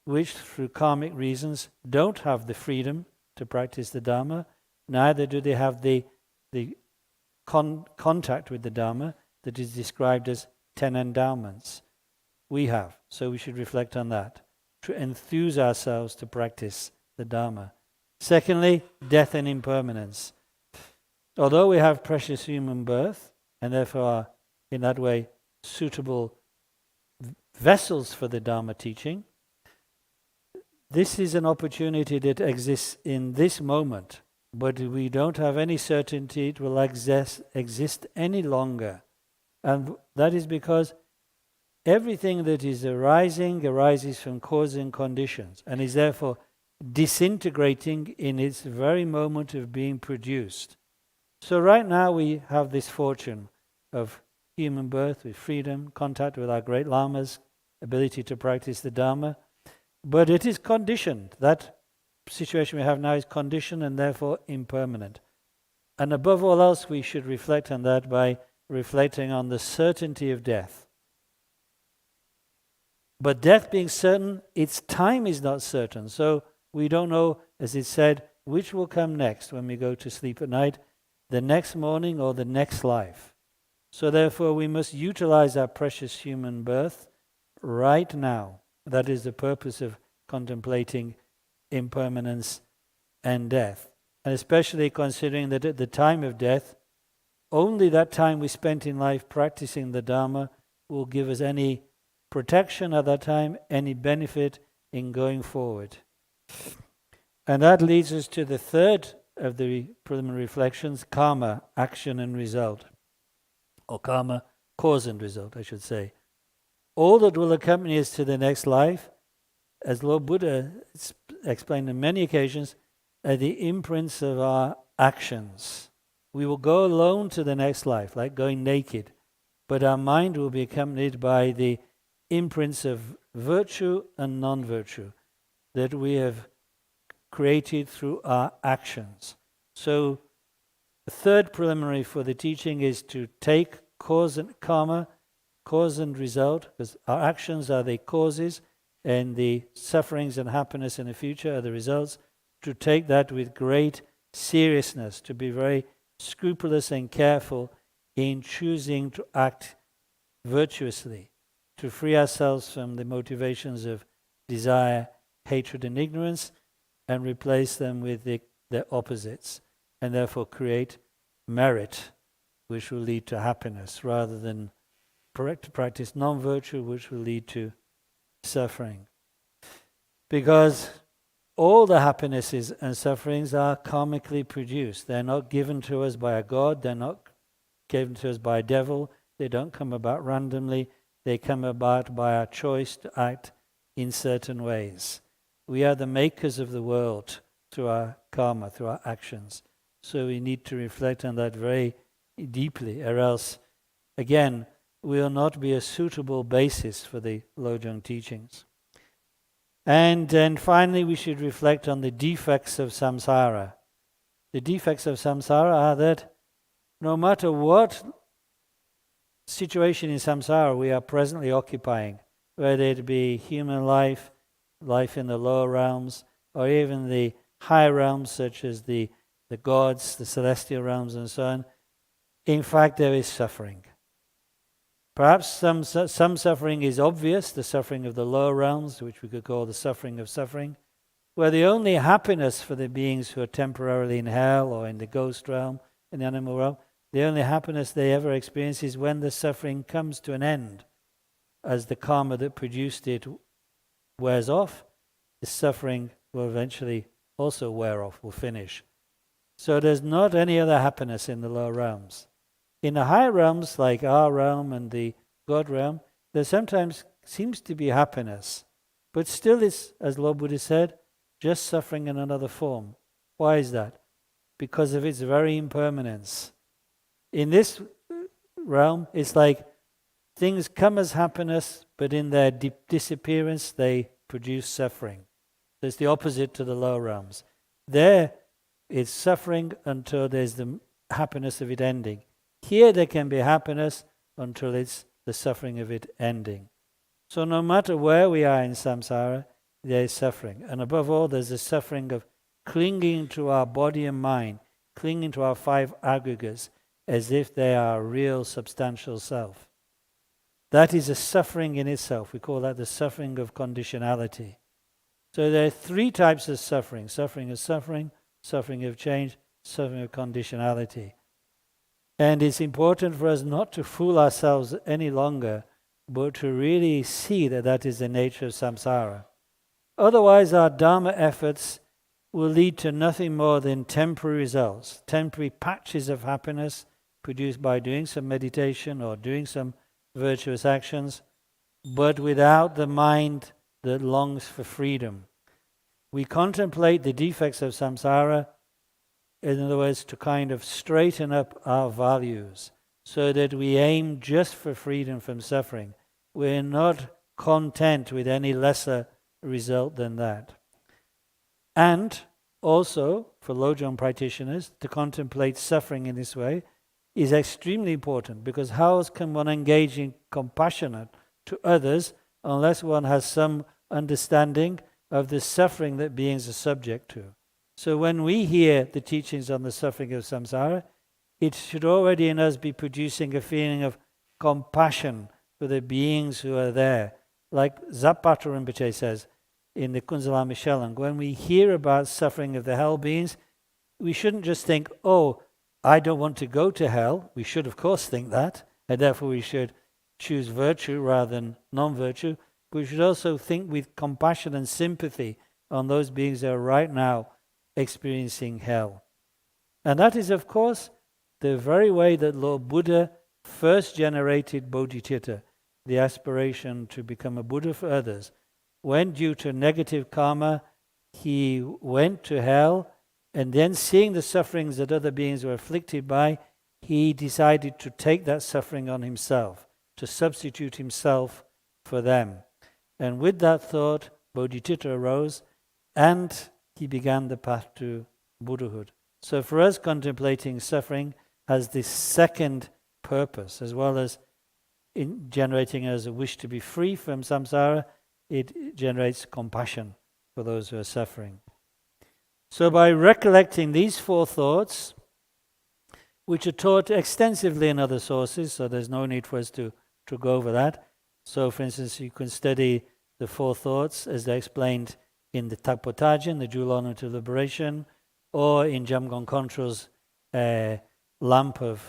which, through karmic reasons, don't have the freedom to practice the Dharma, neither do they have the contact with the Dharma that is described as 10 endowments. We have, so we should reflect on that, to enthuse ourselves to practice the Dharma. Secondly, death and impermanence. Although we have precious human birth, and therefore are, in that way, suitable vessels for the Dharma teaching, this is an opportunity that exists in this moment, but we don't have any certainty it will exist any longer. And that is because everything that is arising arises from cause and conditions, and is therefore disintegrating in its very moment of being produced. So right now we have this fortune of human birth with freedom, contact with our great lamas, ability to practice the Dharma, but it is conditioned. That situation we have now is conditioned and therefore impermanent. And above all else, we should reflect on that by reflecting on the certainty of death. But death being certain, its time is not certain. So we don't know, as it said, which will come next when we go to sleep at night, the next morning or the next life. So therefore we must utilize our precious human birth right now. That is the purpose of contemplating impermanence and death. And especially considering that at the time of death, only that time we spent in life practicing the Dharma will give us any protection at that time, any benefit in going forward. And that leads us to the third of the preliminary reflections, karma, action and result. Or karma, cause and result, I should say. All that will accompany us to the next life, as Lord Buddha explained on many occasions, are the imprints of our actions. We will go alone to the next life, like going naked, but our mind will be accompanied by the imprints of virtue and non-virtue that we have created through our actions. So the third preliminary for the teaching is to take cause and karma, cause and result, because our actions are the causes and the sufferings and happiness in the future are the results, to take that with great seriousness, to be very scrupulous and careful in choosing to act virtuously, to free ourselves from the motivations of desire, hatred and ignorance, and replace them with their opposites, and therefore create merit, which will lead to happiness, rather than practice non-virtue, which will lead to suffering. Because all the happinesses and sufferings are karmically produced. They're not given to us by a god, they're not given to us by a devil, they don't come about randomly, they come about by our choice to act in certain ways. We are the makers of the world through our karma, through our actions. So we need to reflect on that very deeply, or else, again, will not be a suitable basis for the Lojong teachings. And then finally, we should reflect on the defects of samsara. The defects of samsara are that no matter what situation in samsara we are presently occupying, whether it be human life, life in the lower realms, or even the higher realms such as the gods, the celestial realms and so on, in fact there is suffering. Perhaps some suffering is obvious, the suffering of the lower realms, which we could call the suffering of suffering, where the only happiness for the beings who are temporarily in hell or in the ghost realm, in the animal realm, the only happiness they ever experience is when the suffering comes to an end. As the karma that produced it wears off, the suffering will eventually also wear off, will finish. So there's not any other happiness in the lower realms. In the higher realms, like our realm and the God realm, there sometimes seems to be happiness, but still it's, as Lord Buddha said, just suffering in another form. Why is that? Because of its very impermanence. In this realm, it's like things come as happiness, but in their disappearance, they produce suffering. So it's the opposite to the lower realms. There, it's suffering until there's the happiness of it ending. Here there can be happiness until it's the suffering of it ending. So no matter where we are in samsara, there is suffering. And above all, there's the suffering of clinging to our body and mind, clinging to our five aggregates as if they are a real substantial self. That is a suffering in itself. We call that the suffering of conditionality. So there are three types of suffering. Suffering of suffering, suffering of change, suffering of conditionality. And it's important for us not to fool ourselves any longer, but to really see that that is the nature of samsara. Otherwise, our dharma efforts will lead to nothing more than temporary results, temporary patches of happiness produced by doing some meditation or doing some virtuous actions, but without the mind that longs for freedom. We contemplate the defects of samsara, in other words, to kind of straighten up our values so that we aim just for freedom from suffering. We're not content with any lesser result than that. And also, for Lojong practitioners, to contemplate suffering in this way is extremely important, because how else can one engage in compassion to others unless one has some understanding of the suffering that beings are subject to? So when we hear the teachings on the suffering of samsara, it should already in us be producing a feeling of compassion for the beings who are there. Like Zapata Rinpoche says in the Kunzalama Shellang, when we hear about suffering of the hell beings, we shouldn't just think, oh, I don't want to go to hell. We should, of course, think that, and therefore we should choose virtue rather than non-virtue. But we should also think with compassion and sympathy on those beings that are right now experiencing hell. And that is, of course, the very way that Lord Buddha first generated bodhicitta, the aspiration to become a Buddha for others. When due to negative karma, he went to hell, and then seeing the sufferings that other beings were afflicted by, he decided to take that suffering on himself, to substitute himself for them. And with that thought, bodhicitta arose, and he began the path to Buddhahood. So for us, contemplating suffering has this second purpose, as well as in generating us a wish to be free from samsara, it generates compassion for those who are suffering. So by recollecting these four thoughts, which are taught extensively in other sources, so there's no need for us to go over that. So for instance, you can study the four thoughts as they're explained in the Tagpo Tajin, the Jewel Honor to Liberation, or in Jamgon Kongtrul's Lamp of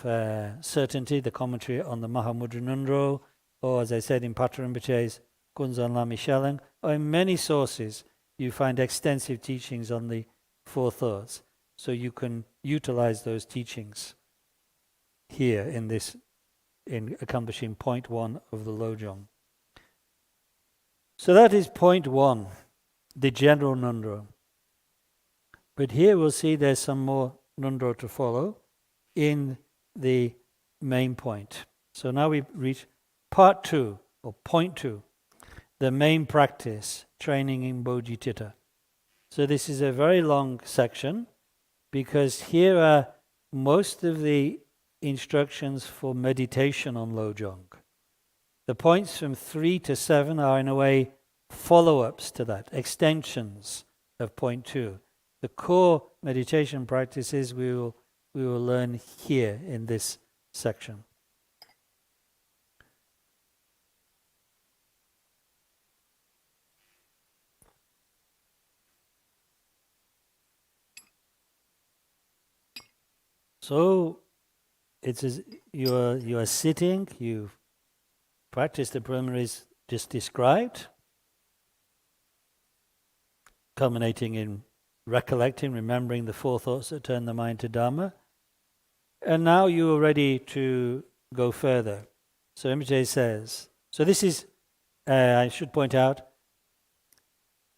Certainty, the commentary on the Mahamudra Nundro, or as I said in Patra Rinpoche's Kunzan Lama Shellang, or in many sources. you find extensive teachings on the four thoughts. So you can utilize those teachings here in accomplishing point 1 of the Lojong. So that is point 1, the general nundro. But here we'll see there's some more nundro to follow in the main point. So now we reach part 2, or point 2, the main practice, training in bodhicitta. So this is a very long section, because here are most of the instructions for meditation on Lojong. The points from 3 to 7 are in a way follow-ups to that, extensions of point 2. The core meditation practices we will learn here in this section. So it's as you are sitting, you've practiced the preliminaries just described, culminating in recollecting, remembering the four thoughts that turn the mind to Dhamma. And now you are ready to go further. So Rinpoche says, so this is, I should point out,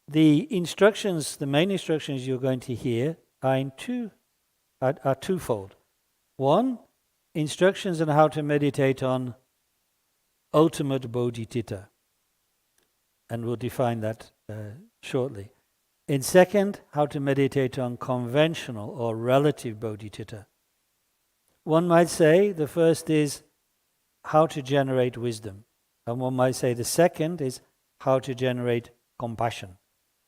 the instructions, the main instructions you're going to hear are twofold. One, instructions on how to meditate on ultimate bodhicitta. And we'll define that shortly. In second, how to meditate on conventional or relative bodhicitta. One might say the first is how to generate wisdom. And one might say the second is how to generate compassion,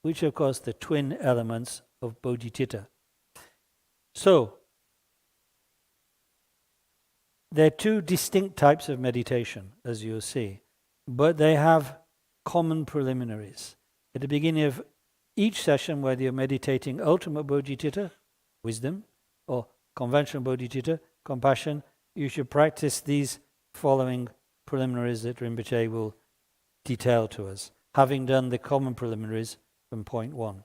which of course the twin elements of bodhicitta. So, there are two distinct types of meditation, as you'll see, but they have common preliminaries. At the beginning of each session, whether you're meditating ultimate bodhicitta, wisdom, or conventional bodhicitta, compassion, you should practice these following preliminaries that Rinpoche will detail to us, having done the common preliminaries from point 1.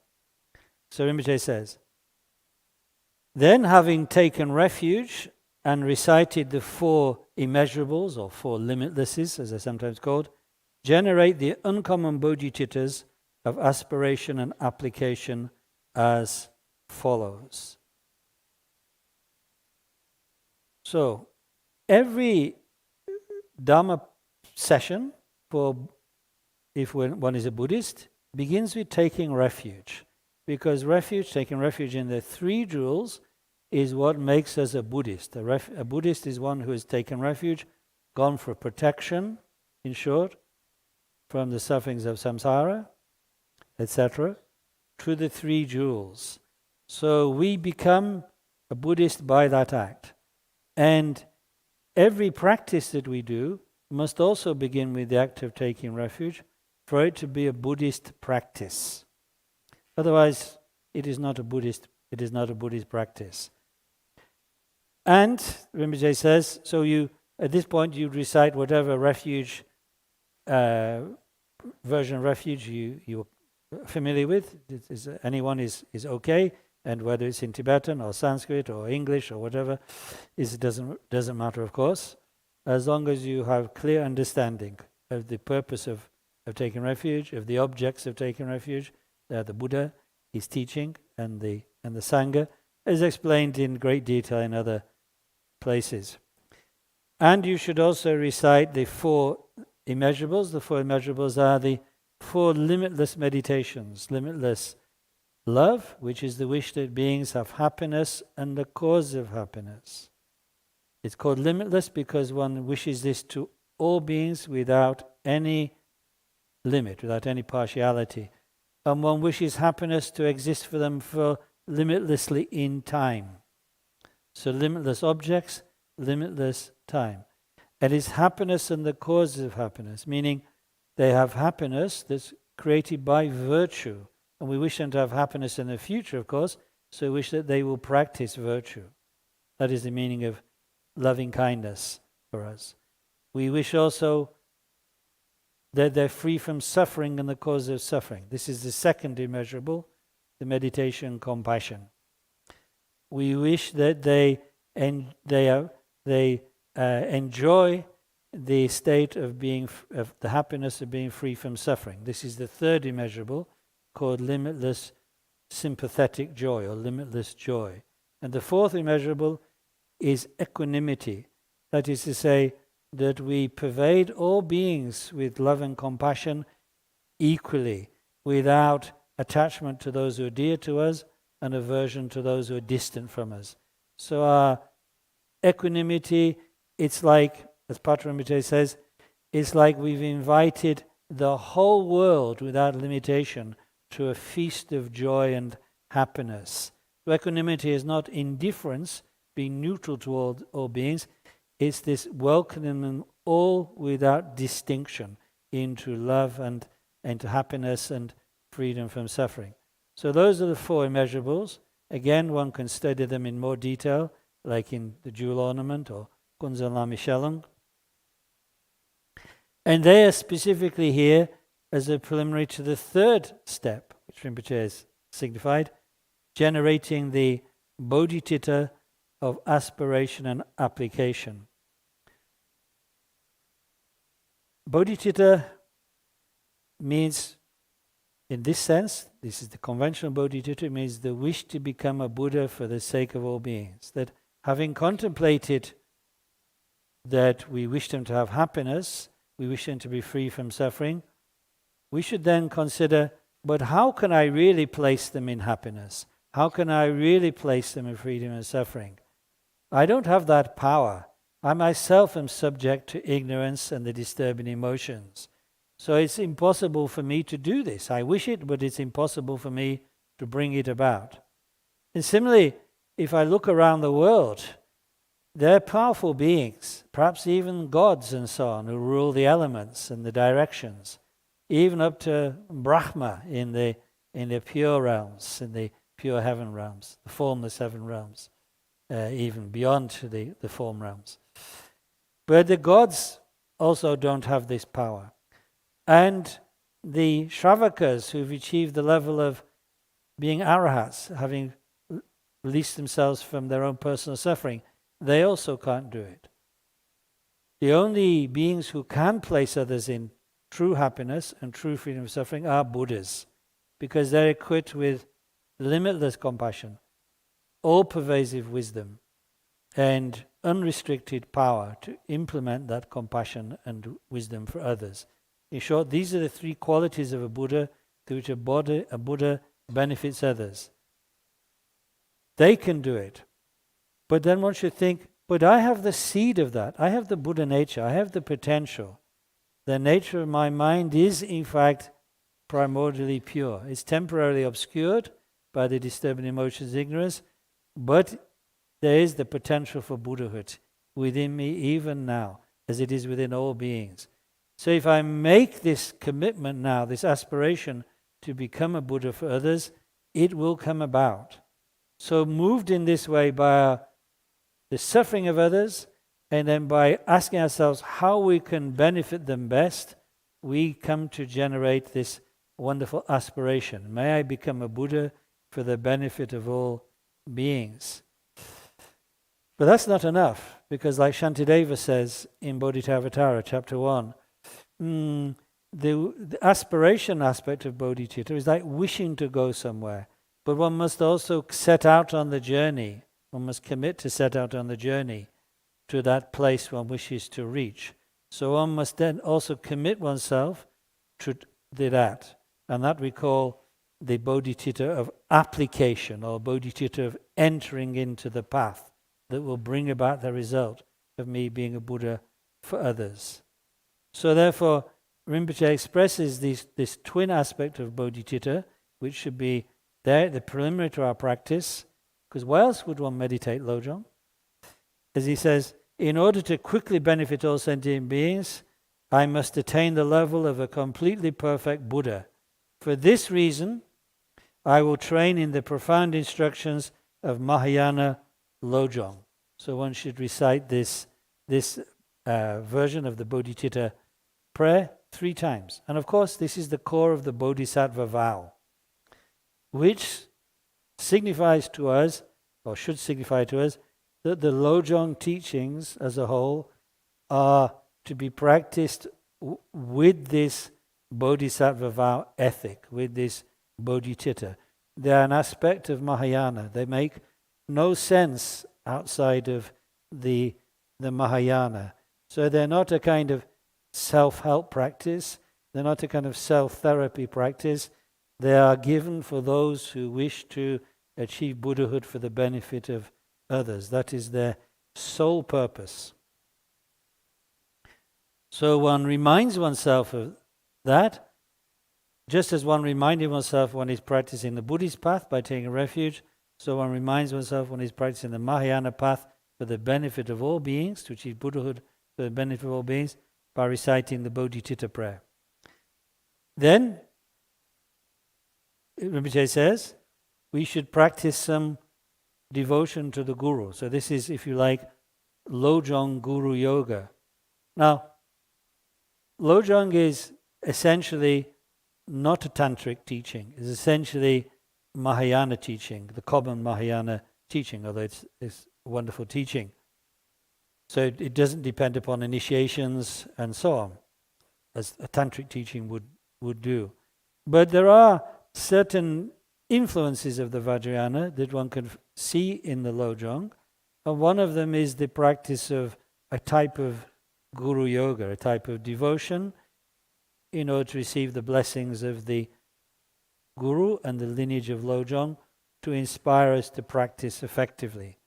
So Rinpoche says, then having taken refuge and recited the 4 immeasurables, or 4 limitlesses, as they're sometimes called, generate the uncommon bodhicittas of aspiration and application as follows. So, every Dhamma session, if one is a Buddhist, begins with taking refuge. Because taking refuge in the 3 jewels, is what makes us a Buddhist. A Buddhist is one who has taken refuge, gone for protection, in short, from the sufferings of samsara, etc., to the 3 jewels. So we become a Buddhist by that act. And every practice that we do must also begin with the act of taking refuge for it to be a Buddhist practice. Otherwise, it is not a Buddhist practice. And Rinpoche says, so at this point you recite whatever refuge, version of refuge you're familiar with. Anyone is okay, and whether it's in Tibetan or Sanskrit or English or whatever, it doesn't matter, of course, as long as you have clear understanding of the purpose of taking refuge, of the objects of taking refuge, the Buddha, his teaching, and the Sangha, as explained in great detail in other places. And you should also recite the 4 immeasurables. The 4 immeasurables are the 4 limitless meditations. Limitless love, which is the wish that beings have happiness and the cause of happiness. It's called limitless because one wishes this to all beings without any limit, without any partiality. And one wishes happiness to exist for them for limitlessly in time. So limitless objects, limitless time. And it's happiness and the causes of happiness, meaning they have happiness that's created by virtue. And we wish them to have happiness in the future, of course, so we wish that they will practice virtue. That is the meaning of loving kindness for us. We wish also that they're free from suffering and the cause of suffering. This is the second immeasurable, the meditation compassion. We wish that they enjoy the state of the happiness of being free from suffering. This is the third immeasurable, called limitless sympathetic joy or limitless joy. And the fourth immeasurable is equanimity. That is to say, that we pervade all beings with love and compassion equally, without attachment to those who are dear to us and aversion to those who are distant from us. So our equanimity, it's like, as Pater Rinpoche says, it's like we've invited the whole world without limitation to a feast of joy and happiness. So equanimity is not indifference, being neutral to all beings. It's this welcoming them all without distinction into love and into happiness and freedom from suffering. So those are the four immeasurables. Again, one can study them in more detail, like in the jewel ornament or Kunzan Lama Shelong. And they are specifically here as a preliminary to the third step, which Rinpoche has signified, generating the bodhicitta of aspiration and application. Bodhicitta means, in this sense, this is the conventional bodhicitta, means the wish to become a Buddha for the sake of all beings. That having contemplated that we wish them to have happiness, we wish them to be free from suffering, we should then consider, but how can I really place them in happiness? How can I really place them in freedom and suffering? I don't have that power. I myself am subject to ignorance and the disturbing emotions. So it's impossible for me to do this. I wish it, but it's impossible for me to bring it about. And similarly, if I look around the world, there are powerful beings, perhaps even gods and so on, who rule the elements and the directions, even up to Brahma in the pure realms, in the pure heaven realms, the formless heaven realms, even beyond the form realms. But the gods also don't have this power. And the Shravakas who've achieved the level of being arahats, having released themselves from their own personal suffering, they also can't do it. The only beings who can place others in true happiness and true freedom of suffering are Buddhas, because they're equipped with limitless compassion, all-pervasive wisdom, and unrestricted power to implement that compassion and wisdom for others. In short, these are the three qualities of a Buddha through which a Buddha benefits others. They can do it. But then one should think, but I have the seed of that. I have the Buddha nature. I have the potential. The nature of my mind is, in fact, primordially pure. It's temporarily obscured by the disturbing emotions, ignorance, but there is the potential for Buddhahood within me even now, as it is within all beings. So if I make this commitment now, this aspiration to become a Buddha for others, it will come about. So moved in this way by the suffering of others, and then by asking ourselves how we can benefit them best, we come to generate this wonderful aspiration. May I become a Buddha for the benefit of all beings. But that's not enough, because like Shantideva says in Bodhitavatara, chapter 1, the aspiration aspect of bodhicitta is like wishing to go somewhere. But one must also set out on the journey. One must commit to set out on the journey to that place one wishes to reach. So one must then also commit oneself to that. And that we call the bodhicitta of application, or bodhicitta of entering into the path that will bring about the result of me being a Buddha for others. So therefore, Rinpoche expresses this twin aspect of bodhicitta, which should be there, the preliminary to our practice, because why else would one meditate Lojong? As he says, in order to quickly benefit all sentient beings, I must attain the level of a completely perfect Buddha. For this reason, I will train in the profound instructions of Mahayana Lojong. So one should recite this version of the bodhicitta prayer 3 times. And of course, this is the core of the Bodhisattva vow, which signifies to us, or should signify to us, that the Lojong teachings as a whole are to be practiced with this Bodhisattva vow ethic, with this bodhicitta. They are an aspect of Mahayana. They make no sense outside of the Mahayana. So they're not a kind of self-help practice. They're not a kind of self-therapy practice. They are given for those who wish to achieve Buddhahood for the benefit of others. That is their sole purpose. So one reminds oneself of that, just as one reminded oneself when he's practicing the Buddhist path by taking refuge, so one reminds oneself when he's practicing the Mahayana path for the benefit of all beings, to achieve Buddhahood for the benefit of all beings, by reciting the Bodhicitta prayer. Then, Rinpoche says, we should practice some devotion to the Guru. So this is, if you like, Lojong Guru Yoga. Now, Lojong is essentially not a tantric teaching. It's essentially Mahayana teaching, the common Mahayana teaching, although it's a wonderful teaching. So it doesn't depend upon initiations and so on, as a tantric teaching would do. But there are certain influences of the Vajrayana that one can see in the Lojong, and one of them is the practice of a type of Guru Yoga, a type of devotion, in order to receive the blessings of the Guru and the lineage of Lojong to inspire us to practice effectively.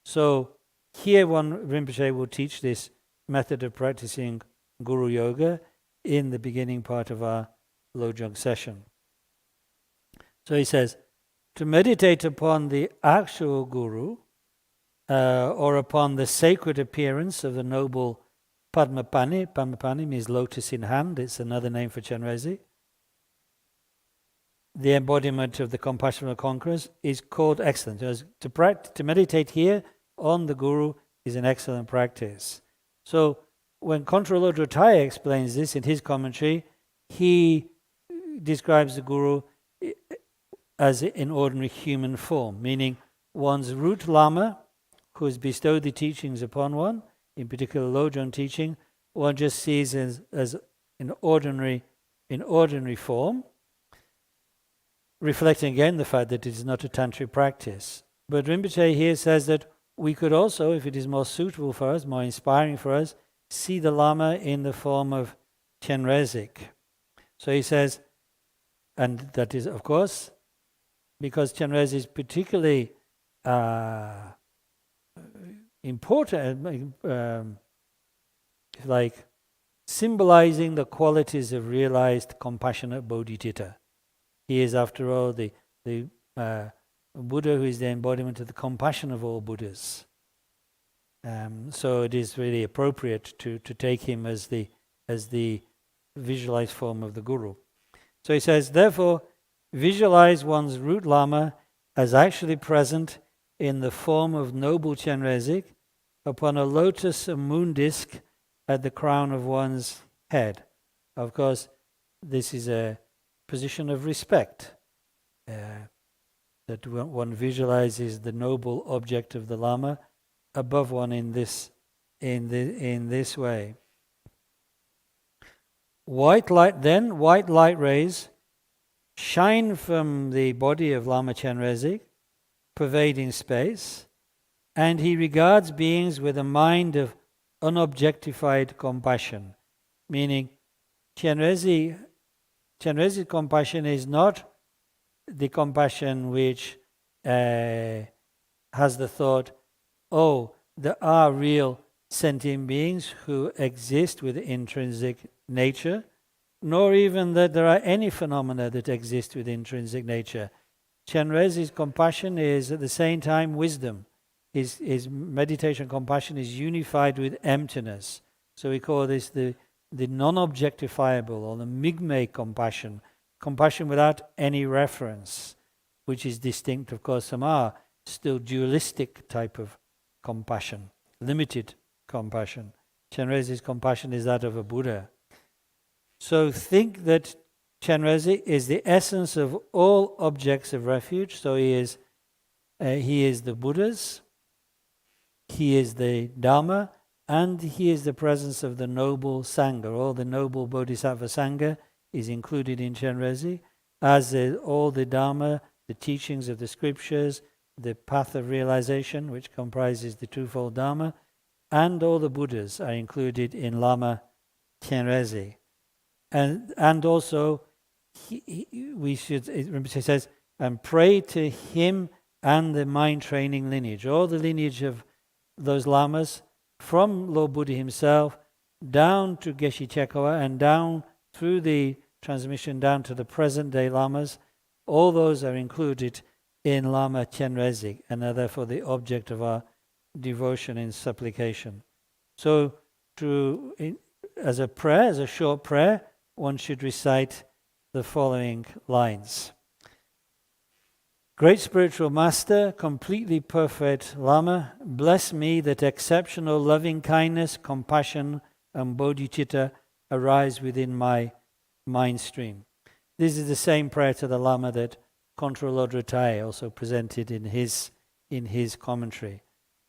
So here Rinpoche will teach this method of practicing Guru Yoga in the beginning part of our Lojong session. So he says, to meditate upon the actual Guru or upon the sacred appearance of the noble Padmapani. Padmapani means lotus in hand. It's another name for Chenrezig. The embodiment of the compassion of conquerors is called excellent. To meditate here on the Guru is an excellent practice. So when Contra Lojong Thaye explains this in his commentary, he describes the Guru as in ordinary human form, meaning one's root Lama, who has bestowed the teachings upon one, in particular Lojong teaching, one just sees as in ordinary form, reflecting again the fact that it is not a tantric practice. But Rinpoche here says that we could also, if it is more suitable for us, more inspiring for us, see the Lama in the form of Chenrezig. So he says, and that is, of course, because Chenrezig is particularly important, like symbolizing the qualities of realized compassionate bodhicitta. He is, after all, the Buddha who is the embodiment of the compassion of all Buddhas. So it is really appropriate to take him as the visualized form of the Guru. So he says, therefore, visualize one's root Lama as actually present in the form of noble Chenrezig upon a lotus or moon disk at the crown of one's head. Of course, this is a position of respect, that one visualizes the noble object of the Lama above one in this way. White light rays shine from the body of Lama Chenrezig, pervading space, and he regards beings with a mind of unobjectified compassion, meaning Chenrezig compassion is not the compassion which has the thought, oh, there are real sentient beings who exist with intrinsic nature, nor even that there are any phenomena that exist with intrinsic nature. Chenrezig's compassion is at the same time wisdom. His meditation compassion is unified with emptiness. So we call this the non-objectifiable, or the migme compassion without any reference, which is distinct, of course, from our still dualistic type of compassion, limited compassion. Chenrezig's compassion is that of a Buddha. So think that Chenrezig is the essence of all objects of refuge. So he is the Buddhas, he is the Dharma, and he is the presence of the noble Sangha. All the noble Bodhisattva Sangha is included in Chenrezig, as is all the Dharma, the teachings of the scriptures, the path of realization, which comprises the twofold Dharma, and all the Buddhas are included in Lama Chenrezig. And also, we should, Rinpoche says, and pray to him and the mind training lineage. All the lineage of those lamas, from Lord Buddha himself, down to Geshe Chekawa, and down through the transmission down to the present day lamas, all those are included in Lama Chenrezig and are therefore the object of our devotion and supplication. So, as a prayer, as a short prayer, one should recite the following lines. Great Spiritual Master, completely perfect Lama, bless me that exceptional loving kindness, compassion, and bodhicitta arise within my mind stream. This is the same prayer to the Lama that Contra Lodra Thaye also presented in his commentary.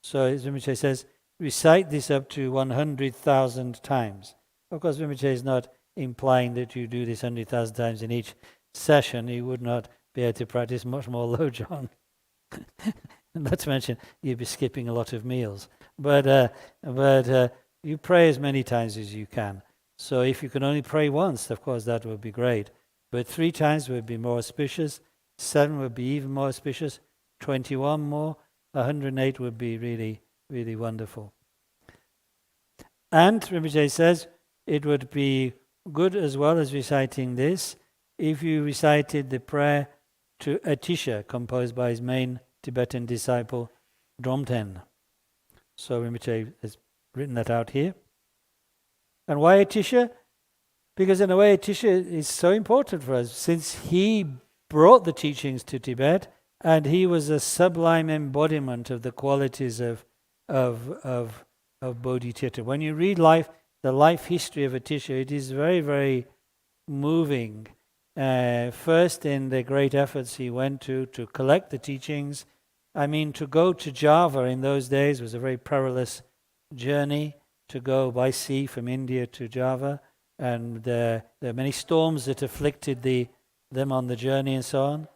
So as Rinpoche says, recite this up to 100,000 times. Of course, Rinpoche is not implying that you do this 100,000 times in each session. He would not be able to practice much more Lojong. Not to mention, you'd be skipping a lot of meals. But you pray as many times as you can. So if you can only pray once, of course, that would be great. But 3 times would be more auspicious. 7 would be even more auspicious. 21 more. 108 would be really, really wonderful. And Rinpoche says it would be good, as well as reciting this, if you recited the prayer to Atisha, composed by his main Tibetan disciple, Dromten. So Rinpoche has written that out here. And why Atisha? Because in a way Atisha is so important for us, since he brought the teachings to Tibet, and he was a sublime embodiment of the qualities of bodhicitta. When you read the life history of Atisha, it is very, very moving. First, in the great efforts he went to collect the teachings. I mean, to go to Java in those days was a very perilous journey, to go by sea from India to Java. And there are many storms that afflicted them on the journey and so on.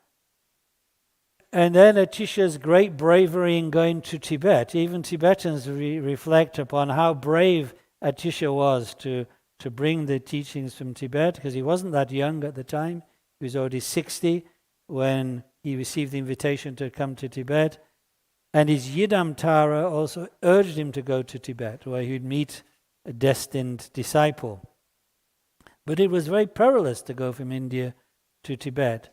And then Atisha's great bravery in going to Tibet. Even Tibetans reflect upon how brave Atisha was to bring the teachings from Tibet, because he wasn't that young at the time. He was already 60 when he received the invitation to come to Tibet. And his Yidam Tara also urged him to go to Tibet, where he'd meet a destined disciple. But it was very perilous to go from India to Tibet.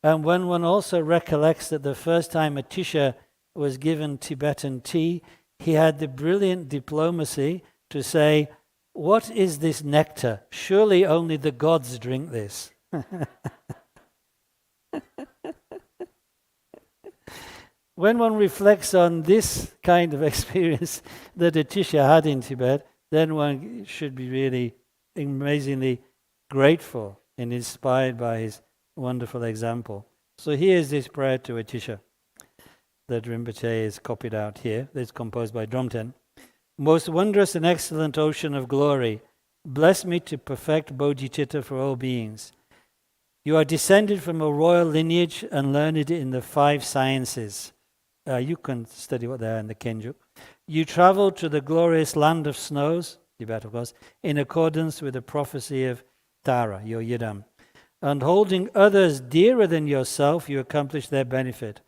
And when one also recollects that the first time Atisha was given Tibetan tea, he had the brilliant diplomacy to say, "What is this nectar? Surely only the gods drink this." When one reflects on this kind of experience that Atisha had in Tibet, then one should be really amazingly grateful and inspired by his wonderful example. So here's this prayer to Atisha that Rinpoche is copied out here. It's composed by Dromten. Most wondrous and excellent ocean of glory, bless me to perfect bodhicitta for all beings. You are descended from a royal lineage and learned in the 5 sciences. You can study what they are in the Kenjuk. You traveled to the glorious land of snows, Tibet of course, in accordance with the prophecy of Tara, your Yidam. And holding others dearer than yourself, you accomplish their benefit.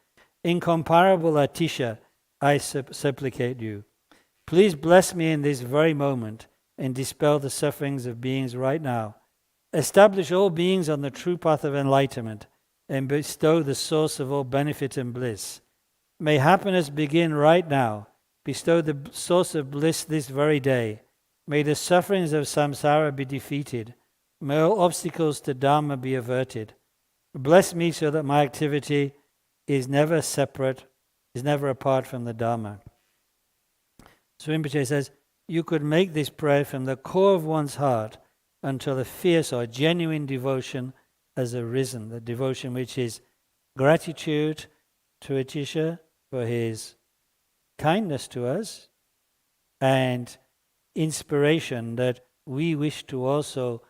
Incomparable Atisha, I supplicate you. Please bless me in this very moment and dispel the sufferings of beings right now. Establish all beings on the true path of enlightenment and bestow the source of all benefit and bliss. May happiness begin right now. Bestow the source of bliss this very day. May the sufferings of samsara be defeated. May all obstacles to Dharma be averted. Bless me so that my activity is never separate, is never apart from the Dharma. So Rinpoche says, you could make this prayer from the core of one's heart until a fierce or genuine devotion has arisen. The devotion which is gratitude to Atisha for his kindness to us, and inspiration that we wish to also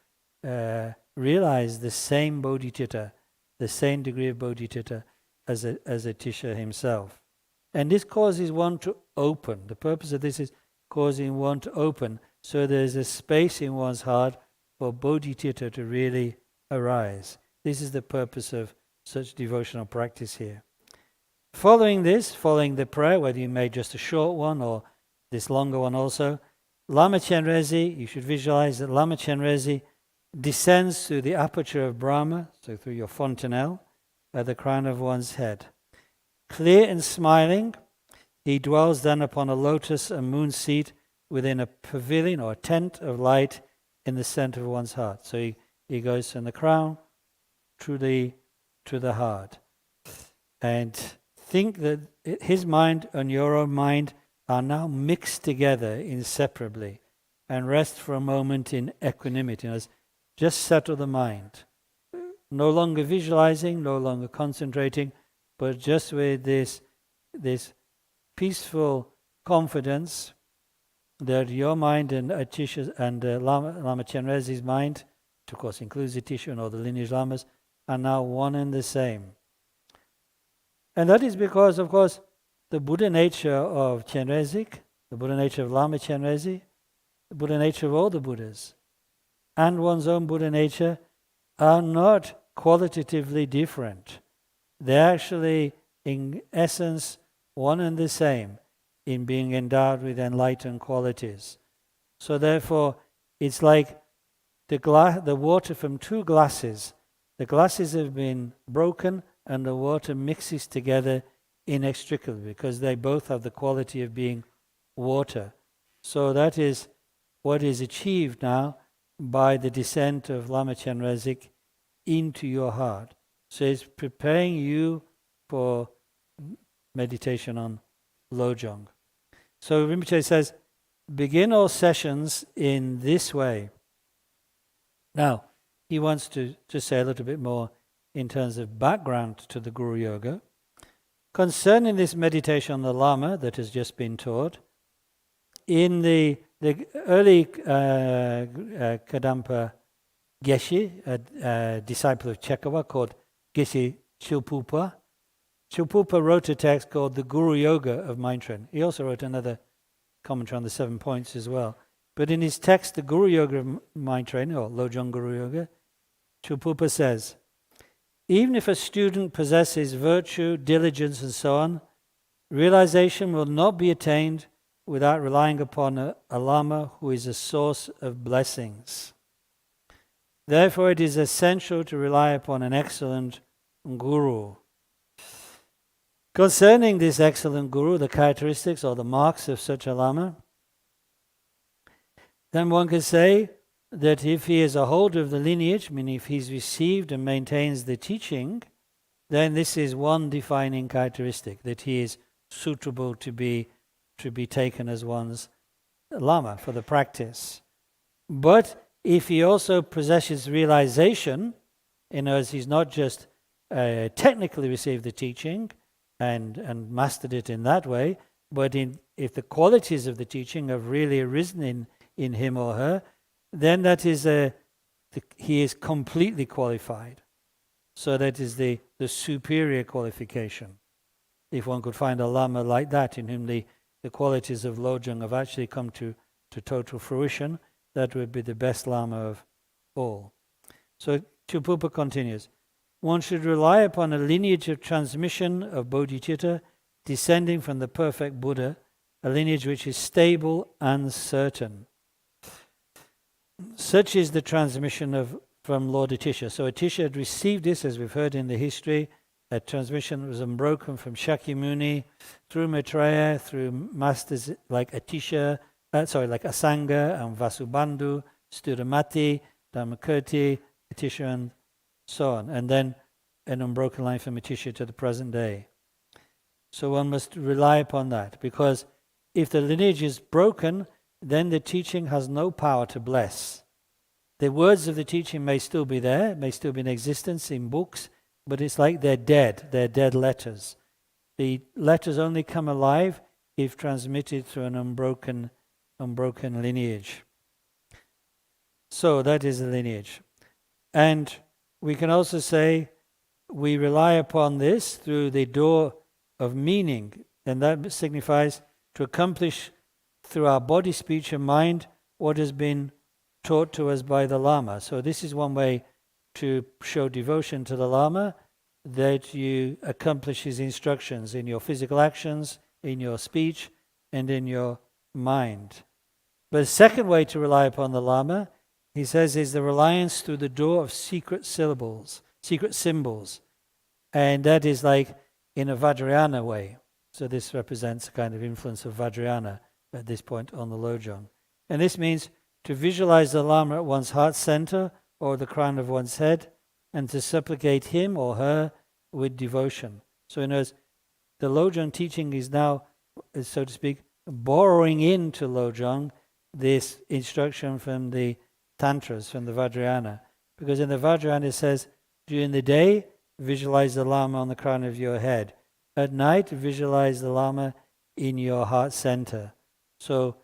realize the same bodhicitta, the same degree of bodhicitta as Atisha himself. And this causes one to open. The purpose of this is causing one to open, so there's a space in one's heart for bodhicitta to really arise. This is the purpose of such devotional practice here. Following the prayer, whether you made just a short one or this longer one also, Lama Chenrezig, you should visualize that Lama Chenrezig descends through the aperture of Brahma, so through your fontanelle, at the crown of one's head. Clear and smiling, he dwells then upon a lotus and moon seat within a pavilion or a tent of light in the center of one's heart. So he goes from the crown to the heart. And think that his mind and your own mind are now mixed together inseparably, and rest for a moment in equanimity. Just settle the mind. No longer visualizing, no longer concentrating, but just with this peaceful confidence that your mind and Atisha and Lama Chenrezig's mind, which of course includes Atisha and all the lineage lamas, are now one and the same. And that is because, of course, the Buddha nature of Chenrezig, the Buddha nature of Lama Chenrezig, the Buddha nature of all the Buddhas, and one's own Buddha nature are not qualitatively different. They're actually, in essence, one and the same in being endowed with enlightened qualities. So therefore, it's like the water from two glasses. The glasses have been broken and the water mixes together inextricably because they both have the quality of being water. So that is what is achieved now by the descent of Lama Chenrezig into your heart. So it's preparing you for meditation on Lojong. So Rinpoche says, begin all sessions in this way. Now, he wants to say a little bit more in terms of background to the Guru Yoga. Concerning this meditation on the Lama that has just been taught, in the early Kadampa Geshe, a disciple of Chekawa called Geshe Chilpupa, Chilpupa wrote a text called The Guru Yoga of Mind Training. He also wrote another commentary on the 7 points as well. But in his text, The Guru Yoga of Mind Training, or Lojong Guru Yoga, Chilpupa says, even if a student possesses virtue, diligence, and so on, realization will not be attained without relying upon a Lama who is a source of blessings. Therefore, it is essential to rely upon an excellent Guru. Concerning this excellent Guru, the characteristics or the marks of such a Lama, then one can say that if he is a holder of the lineage, meaning if he's received and maintains the teaching, then this is one defining characteristic, that he is suitable to be taken as one's Lama for the practice. But if he also possesses realization, in other words, he's not just technically received the teaching and mastered it in that way, but if the qualities of the teaching have really arisen in him or her, then that is he is completely qualified. So that is the superior qualification. If one could find a Lama like that, in whom the qualities of Lojong have actually come to total fruition, that would be the best Lama of all. So Chilpupa continues, one should rely upon a lineage of transmission of bodhicitta descending from the perfect Buddha, a lineage which is stable and certain. Such is the transmission from Lord Atisha. So Atisha had received this, as we've heard in the history. That transmission was unbroken from Shakyamuni through Maitreya, through masters like Atisha, like Asanga and Vasubandhu, Sturamati, Dhammakirti, Atisha, and so on. And then an unbroken line from Atisha to the present day. So one must rely upon that, because if the lineage is broken, then the teaching has no power to bless. the words of the teaching may still be there, may still be in existence in books, but it's like they're dead letters. The letters only come alive if transmitted through an unbroken lineage. So that is the lineage. And we can also say we rely upon this through the door of meaning, and that signifies to accomplish through our body, speech and mind what has been taught to us by the Lama. So this is one way to show devotion to the Lama, that you accomplish his instructions in your physical actions, in your speech, and in your mind. But the second way to rely upon the Lama, he says, is the reliance through the door of secret symbols. And that is like in a Vajrayana way. So this represents a kind of influence of Vajrayana at this point on the Lojong. And this means to visualize the Lama at one's heart center or the crown of one's head, and to supplicate him or her with devotion. So in other words, the Lojong teaching is now, so to speak, borrowing into Lojong this instruction from the Tantras, from the Vajrayana. Because in the Vajrayana it says, during the day, visualize the Lama on the crown of your head. At night, visualize the Lama in your heart center. So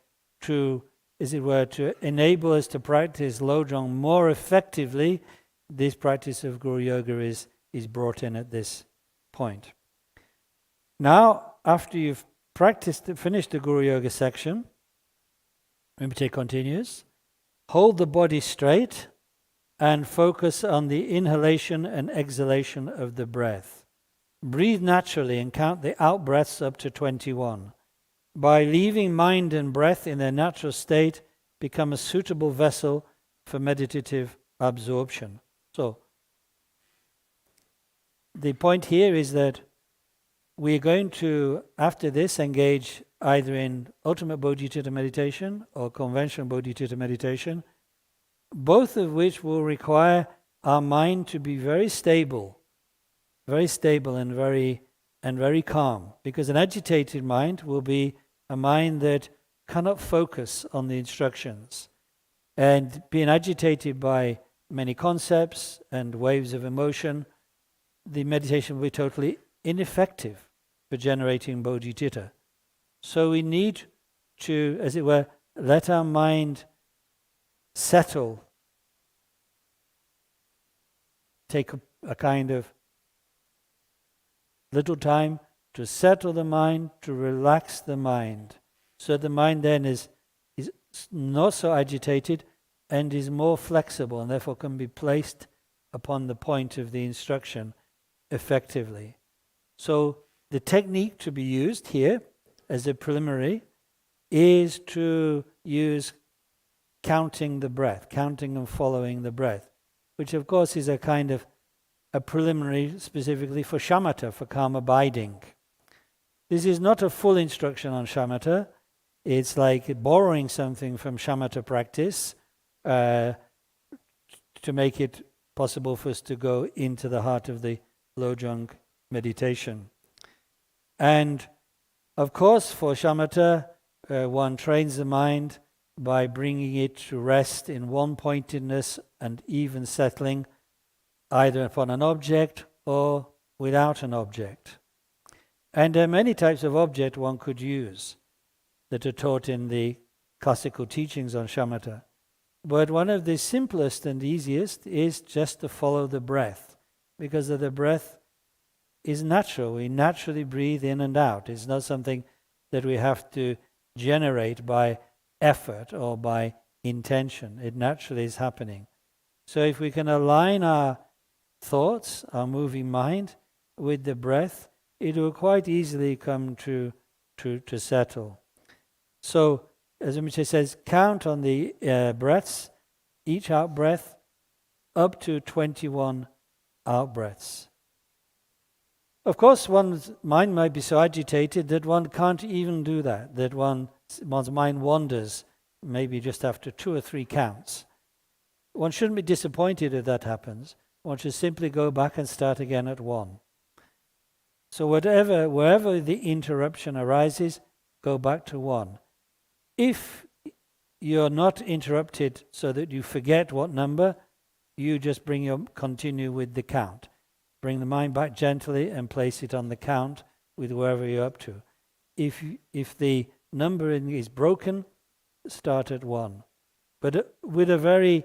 to, as it were, to enable us to practice Lojong more effectively, this practice of Guru Yoga is brought in at this point. Now, after you've finished the Guru Yoga section, Rinpoche continues, hold the body straight and focus on the inhalation and exhalation of the breath. Breathe naturally and count the out breaths up to 21. By leaving mind and breath in their natural state, become a suitable vessel for meditative absorption. So, the point here is that we're going to, after this, engage either in ultimate bodhicitta meditation or conventional bodhicitta meditation, both of which will require our mind to be very stable and very calm. Because an agitated mind will be a mind that cannot focus on the instructions. And being agitated by many concepts and waves of emotion, the meditation will be totally ineffective for generating bodhicitta. So we need to, as it were, let our mind settle, take a kind of little time to settle the mind, to relax the mind, so the mind then is not so agitated and is more flexible, and therefore can be placed upon the point of the instruction effectively. So the technique to be used here as a preliminary is to use counting the breath, counting and following the breath, which of course is a kind of a preliminary specifically for shamatha, for calm abiding. This is not a full instruction on shamatha. It's like borrowing something from shamatha practice to make it possible for us to go into the heart of the Lojong meditation. And of course, for shamatha, one trains the mind by bringing it to rest in one-pointedness and even settling, either upon an object or without an object. And there are many types of object one could use that are taught in the classical teachings on shamatha. But one of the simplest and easiest is just to follow the breath, because the breath is natural. We naturally breathe in and out. It's not something that we have to generate by effort or by intention. It naturally is happening. So if we can align our thoughts, our moving mind, with the breath, it will quite easily come to settle. So, as Rinpoche says, count on the breaths, each out breath, up to 21 out breaths. Of course, one's mind might be so agitated that one can't even do that one's mind wanders, maybe just after 2 or 3 counts. One shouldn't be disappointed if that happens. One should simply go back and start again at 1. So wherever the interruption arises, go back to 1. If you're not interrupted so that you forget what number. You just continue with the count. Bring the mind back gently and place it on the count with wherever you're up to. If the numbering is broken, start at 1. But with a very,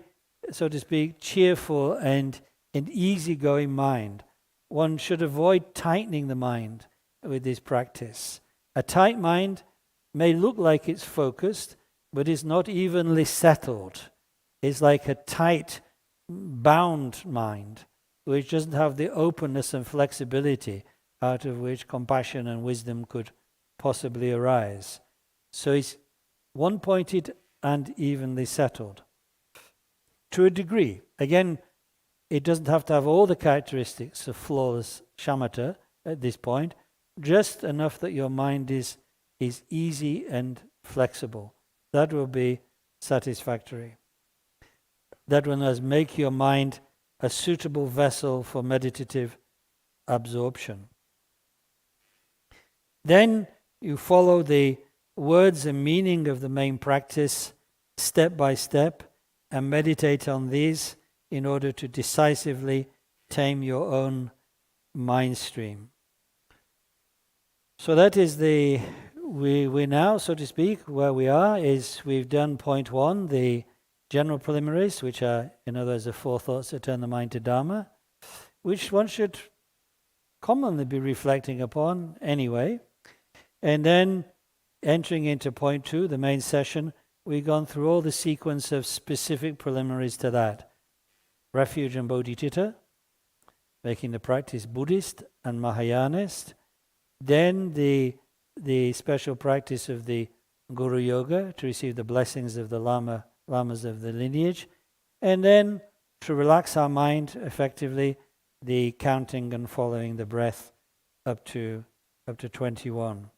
so to speak, cheerful and easygoing mind. One should avoid tightening the mind with this practice. A tight mind may look like it's focused, but is not evenly settled. It's like a tight, bound mind, which doesn't have the openness and flexibility out of which compassion and wisdom could possibly arise. So it's one-pointed and evenly settled. To a degree. Again, it doesn't have to have all the characteristics of flawless shamatha at this point, just enough that your mind is easy and flexible. That will be satisfactory. That will make your mind a suitable vessel for meditative absorption. Then you follow the words and meaning of the main practice step by step and meditate on these in order to decisively tame your own mind stream. So that is we now, so to speak, where we are is we've done point 1, the general preliminaries, which are, in other words, the 4 thoughts that turn the mind to Dharma, which one should commonly be reflecting upon anyway. And then entering into point 2, the main session, we've gone through all the sequence of specific preliminaries to that. Refuge and bodhicitta, making the practice Buddhist and Mahayanist. Then the special practice of the Guru Yoga to receive the blessings of the lamas of the lineage. And then to relax our mind effectively, the counting and following the breath up to 21.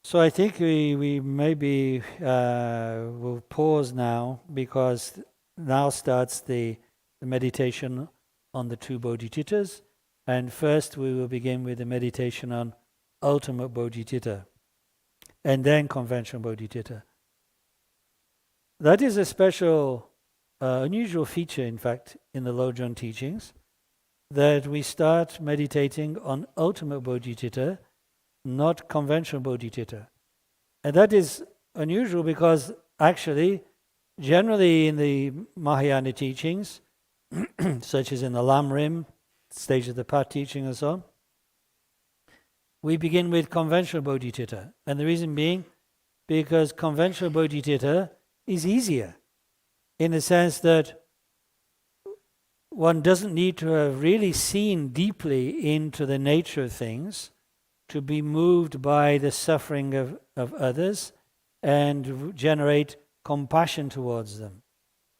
So I think we maybe will pause now, because now starts the meditation on the 2 bodhicittas. And first we will begin with the meditation on ultimate bodhicitta, and then conventional bodhicitta. That is a special, unusual feature, in fact, in the Lojong teachings, that we start meditating on ultimate bodhicitta, not conventional bodhicitta. And that is unusual because actually, generally in the Mahayana teachings, such as in the Lamrim, stage of the path teaching and so on, we begin with conventional bodhicitta. And the reason being, because conventional bodhicitta is easier, in the sense that one doesn't need to have really seen deeply into the nature of things to be moved by the suffering of others and generate compassion towards them.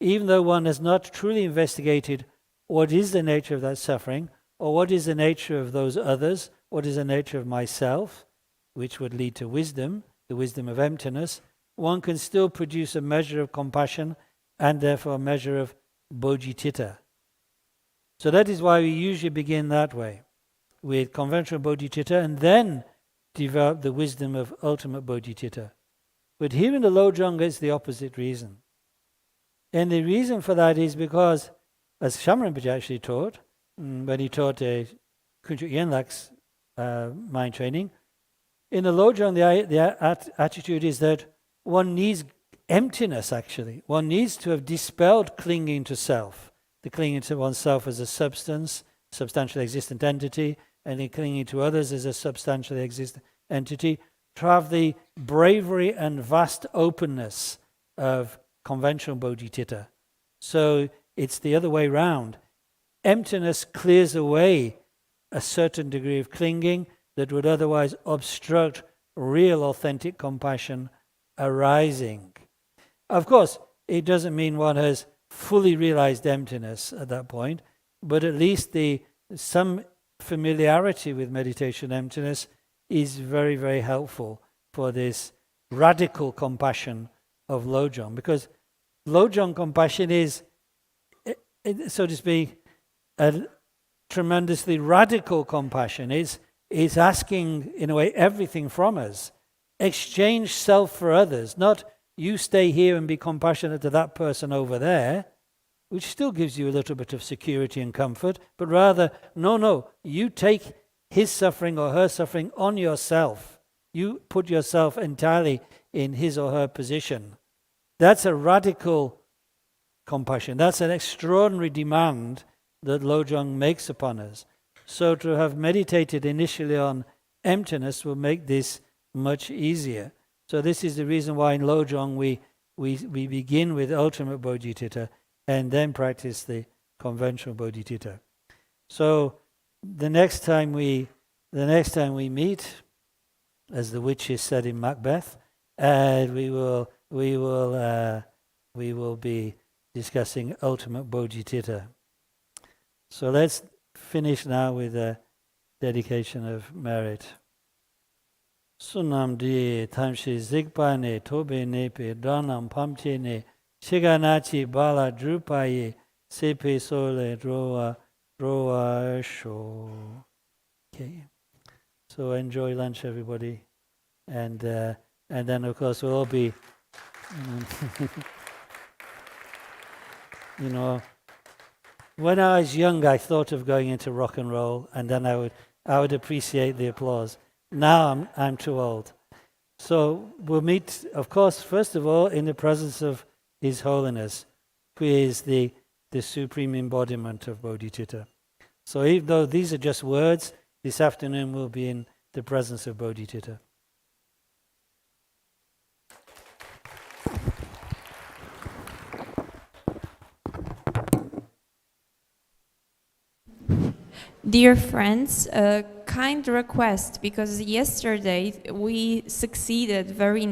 Even though one has not truly investigated what is the nature of that suffering, or what is the nature of those others, what is the nature of myself, which would lead to wisdom, the wisdom of emptiness, one can still produce a measure of compassion and therefore a measure of bodhicitta. So that is why we usually begin that way, with conventional bodhicitta, and then develop the wisdom of ultimate bodhicitta. But here in the Lojong, it's the opposite reason. And the reason for that is because, as Shamra Rinpoche actually taught, when he taught Kunchuk Yenlak's mind training, in the Lojong, the attitude is that one needs emptiness, actually. One needs to have dispelled clinging to self, the clinging to oneself as a substance, substantially existent entity, and the clinging to others as a substantially existent entity, to have the bravery and vast openness of conventional bodhicitta. So it's the other way round. Emptiness clears away a certain degree of clinging that would otherwise obstruct real authentic compassion arising. Of course, it doesn't mean one has fully realized emptiness at that point, but at least some familiarity with meditation emptiness is very, very helpful for this radical compassion of Lojong. Because Lojong compassion is, so to speak, a tremendously radical compassion. It's asking, in a way, everything from us. Exchange self for others, not you stay here and be compassionate to that person over there, which still gives you a little bit of security and comfort, but rather, no, you take his suffering or her suffering on yourself. You put yourself entirely in his or her position. That's a radical compassion. That's an extraordinary demand that Lojong makes upon us. So to have meditated initially on emptiness will make this much easier. So this is the reason why in Lojong we begin with ultimate bodhicitta and then practice the conventional bodhicitta. So the next time we meet, as the witches said in Macbeth, we will be discussing ultimate bodhicitta. So let's finish now with a dedication of merit. Sunam di tamshi zigpa ne tobe nepe dranam pamche ne shiganachi bala drupaye sepe sole droa sho. Okay. So enjoy lunch, everybody, and then of course we'll all be, you know. When I was young, I thought of going into rock and roll, and then I would appreciate the applause. Now I'm too old. So we'll meet, of course, first of all, in the presence of His Holiness, who is the supreme embodiment of bodhicitta. So even though these are just words, this afternoon we'll be in the presence of bodhicitta.
Dear friends, a kind request, because yesterday we succeeded very